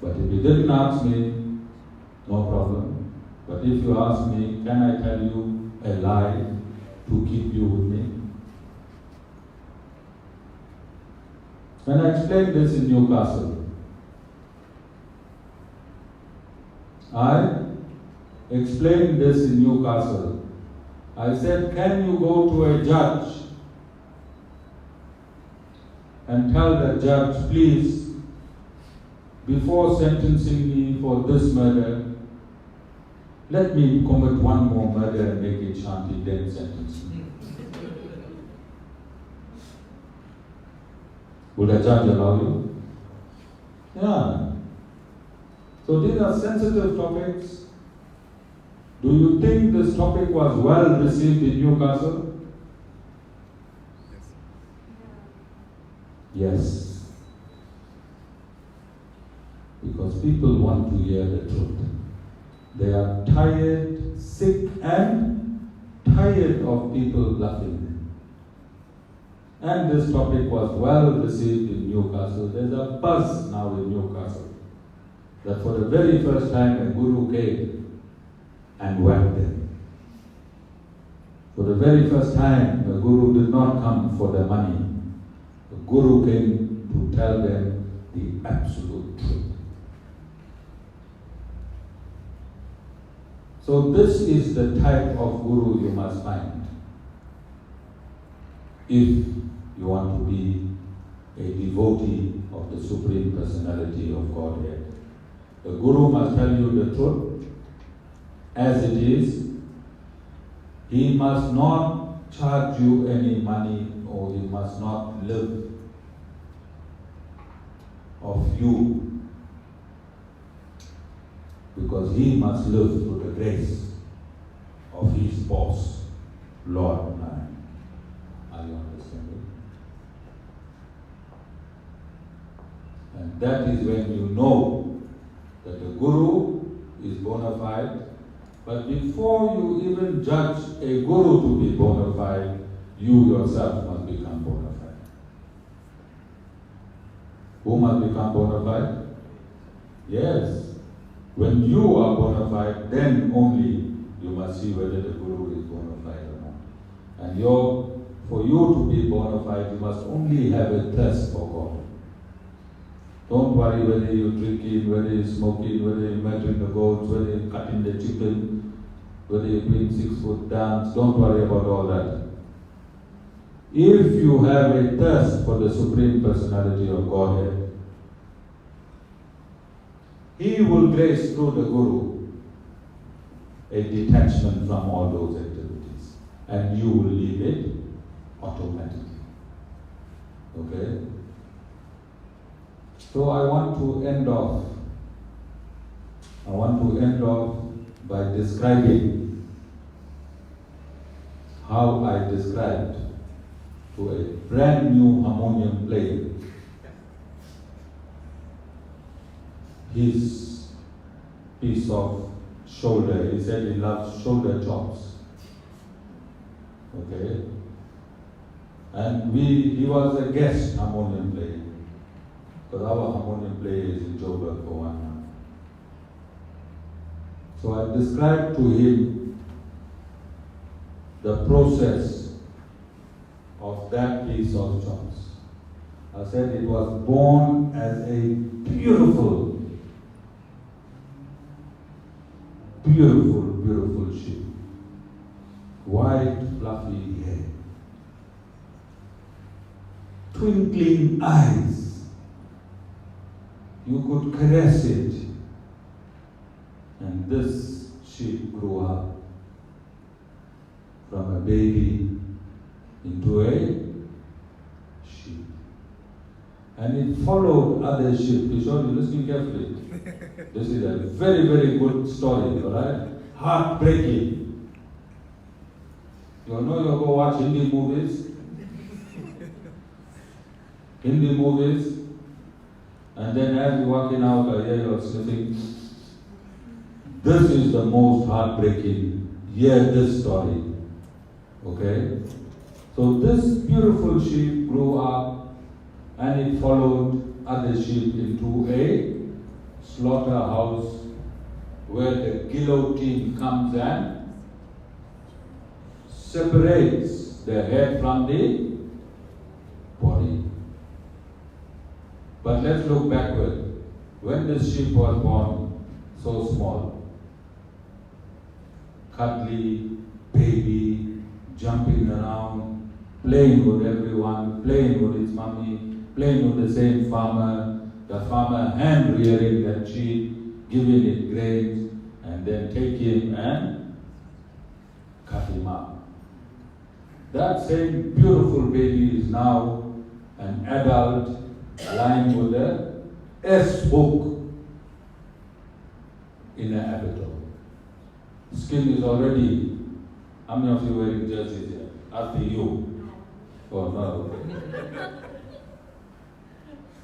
But if you didn't ask me, no problem. But if you ask me, can I tell you a lie to keep you with me? When I explained this in Newcastle, I explained this in Newcastle. I said, can you go to a judge and tell the judge, please, before sentencing me for this murder, let me commit one more murder and make it Shanti, then sentence me. Would a judge allow you? Yeah. So these are sensitive topics. Do you think this topic was well received in Newcastle? Yes. Because people want to hear the truth. They are tired, sick, and tired of people bluffing them. And this topic was well received in Newcastle. There's a buzz now in Newcastle that for the very first time a guru came and went them. For the very first time, the guru did not come for their money. The guru came to tell them the absolute truth. So this is the type of guru you must find if you want to be a devotee of the Supreme Personality of Godhead. The guru must tell you the truth as it is. He must not charge you any money, or he must not live of you, because he must live through the grace of his boss, Lord Narayan. Are you understanding? And that is when you know that the guru is bona fide. But before you even judge a guru to be bona fide, you yourself must become bona fide. Who must become bona fide? Yes. When you are bona fide, then only you must see whether the guru is bona fide or not. And for you to be bona fide, you must only have a thirst for God. Don't worry whether you're drinking, whether you're smoking, whether you're murdering the goats, whether you're cutting the chicken, whether you're doing 6-foot dance. Don't worry about all that. If you have a thirst for the Supreme Personality of Godhead, He will grace through the Guru a detachment from all those activities, and you will leave it automatically. Okay? So I want to end off by describing how I described to a brand new harmonium player his piece of shoulder. He said he loves shoulder chops. Okay? And he was a guest harmonium player. Because our harmonium player is in Joburg for 1 month. So I described to him the process of that piece of chops. I said it was born as a beautiful, beautiful, beautiful sheep. White, fluffy hair. Twinkling eyes. You could caress it. And this sheep grew up from a baby into a sheep. And it followed other sheep. Kishore, you're listening carefully. This is a very, very good story, alright? Heartbreaking. You know you go watch Hindi movies? Hindi movies, and then as you're walking out, I hear you're sniffing. This is the most heartbreaking. Hear this story. Okay? So this beautiful sheep grew up and it followed other sheep into a slaughterhouse where the guillotine comes and separates the head from the body. But let's look backward. When this sheep was born, so small, cuddly, baby, jumping around, playing with everyone, playing with its mommy, playing with the same farmer, the farmer hand rearing that sheep, giving it grains, and then take him and cut him up. That same beautiful baby is now an adult lying with a S-hook in an abattoir. Skin is already, how many of you wearing jerseys here? After you. Oh, no.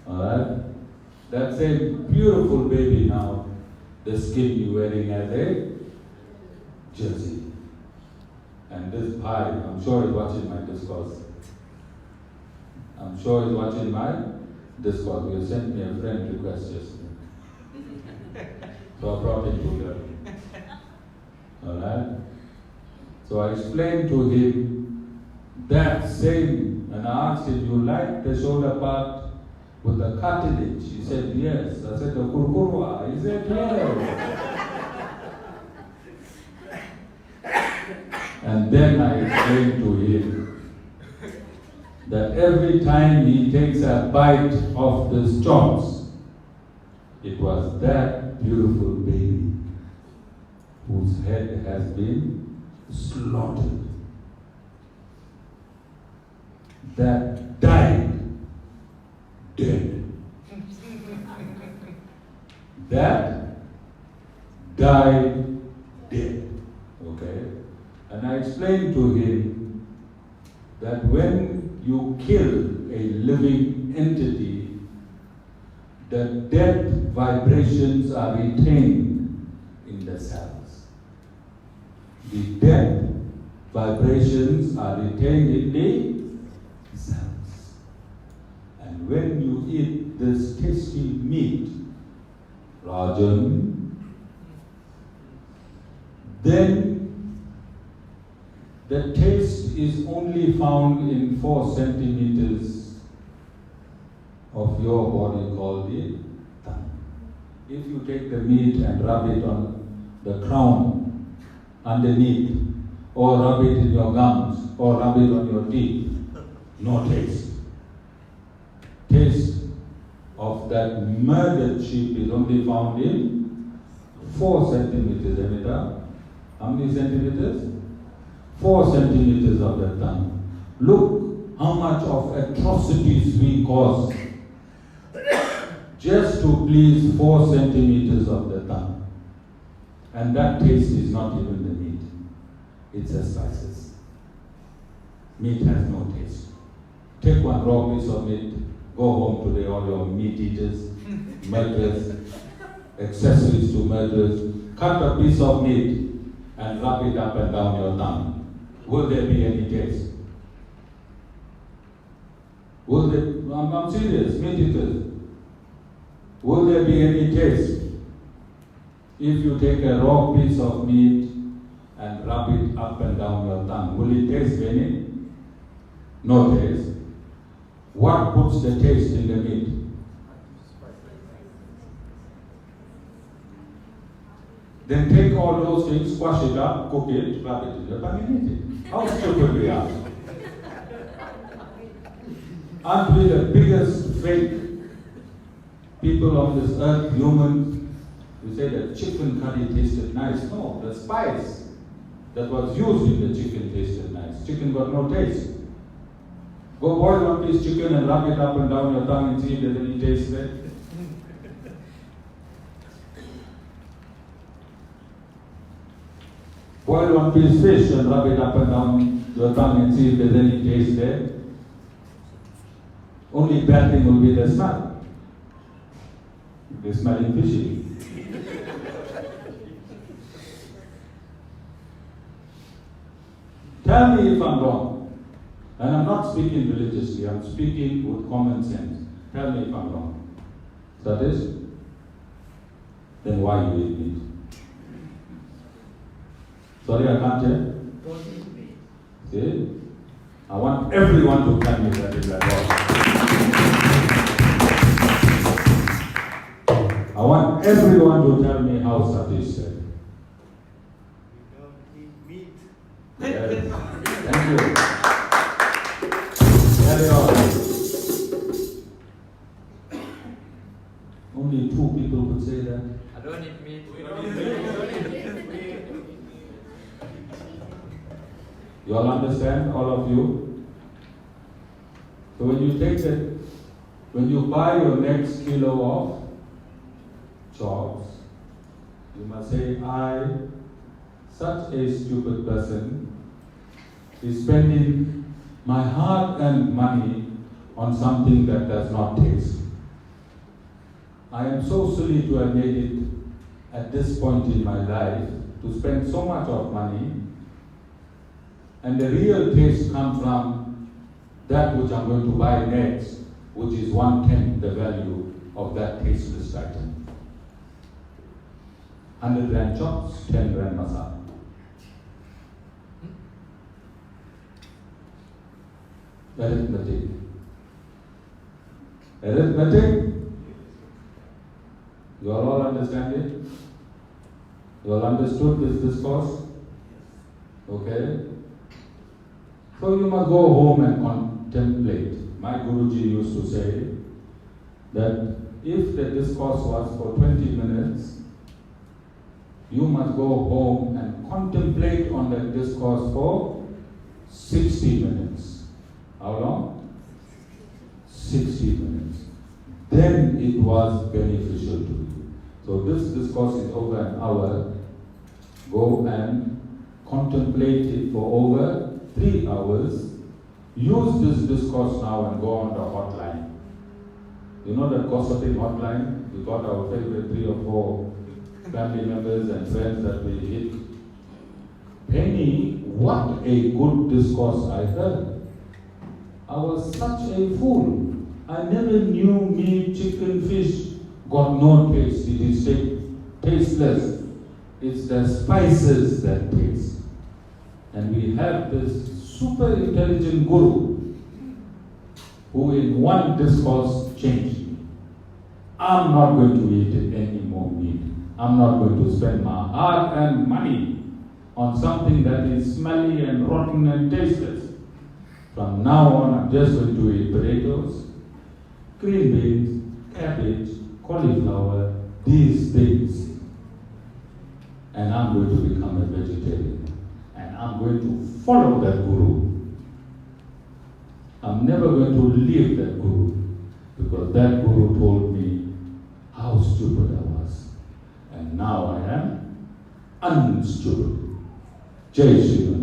Alright? That same beautiful baby now, the skin you're wearing as a jersey. And this pie, I'm sure he's watching my discourse. I'm sure he's watching my discourse. You sent me a friend request yesterday. So I brought it to her. Alright? So I explained to him that same, and I asked him, you like the shoulder part with the cartilage? He said, yes. I said, the kurkurwa? He said, yes. And then I explained to him that every time he takes a bite of this chops, it was that beautiful baby whose head has been slaughtered, that died dead. That died dead. Okay? And I explained to him that when you kill a living entity, the death vibrations are retained in the cells. The death vibrations are retained in the cells. And when you eat this tasty meat, Rajan, then the taste is only found in 4 centimeters of your body called the tongue. If you take the meat and rub it on the crown underneath, or rub it in your gums, or rub it on your teeth, no taste. Taste of that murdered sheep is only found in 4 centimeters. Amita, how many centimeters? 4 centimeters of the tongue. Look how much of atrocities we cause just to please 4 centimeters of the tongue. And that taste is not even the meat. It's the spices. Meat has no taste. Take one raw piece of meat, go home today, all your meat eaters, murderers, accessories to murderers, cut a piece of meat and rub it up and down your tongue. Will there be any taste? Will there, I'm serious, meat eaters. Will there be any taste if you take a raw piece of meat and rub it up and down your tongue? Will it taste any? No taste. What puts the taste in the meat? Then take all those things, squash it up, cook it, rub it in your tongue and eat it. How stupid we are. Aren't we the biggest fake people on this earth, humans? We say that chicken curry tasted nice. No, the spice that was used in the chicken tasted nice. Chicken got no taste. Go boil one piece chicken and rub it up and down your tongue and see if there's any taste there. Boil one piece fish and rub it up and down your tongue and see if there's any taste there. Only bad thing will be the smell. They're smelling fishy. Tell me if I'm wrong. And I'm not speaking religiously, I'm speaking with common sense. Tell me if I'm wrong. That is? Then why you eat meat? Sorry, I can't hear. See? I want everyone to tell me that is at all. I want everyone to tell me how Satish said. We don't eat meat. Yes. Thank you. Carry on. Only 2 people could say that. I don't eat meat. We don't eat meat. You all understand, all of you? So when you take that, when you buy your next kilo of chops, you must say, I, such a stupid person, is spending my hard-earned money on something that does not taste. I am so silly to have made it at this point in my life to spend so much of money, and the real taste comes from that which I'm going to buy next, which is 1/10 the value of that tasteless item. 100 rand chops, 10 rand masala. Arithmetic. Arithmetic? You all understand it? You all understood this discourse? Okay? So you must go home and contemplate. My Guruji used to say that if the discourse was for 20 minutes, you must go home and contemplate on that discourse for 60 minutes. How long? 60 minutes. Then it was beneficial to you. So this discourse is over an hour. Go and contemplate it for over 3 hours. Use this discourse now and go on the hotline. You know that gossiping hotline? We got our favorite 3 or 4 family members and friends that we hit. Penny, what a good discourse I heard. I was such a fool. I never knew meat, chicken, fish got no taste. It is tasteless. It's the spices that taste. And we have this super intelligent guru who in one discourse changed me. I'm not going to eat any more meat. I'm not going to spend my hard-earned money on something that is smelly and rotten and tasteless. From now on, I'm just going to eat potatoes, green beans, cabbage, cauliflower, these things. And I'm going to become a vegetarian. And I'm going to follow that guru. I'm never going to leave that Guru, because that Guru told me how stupid I was. And now I am unstupid. Jai Shri Ram.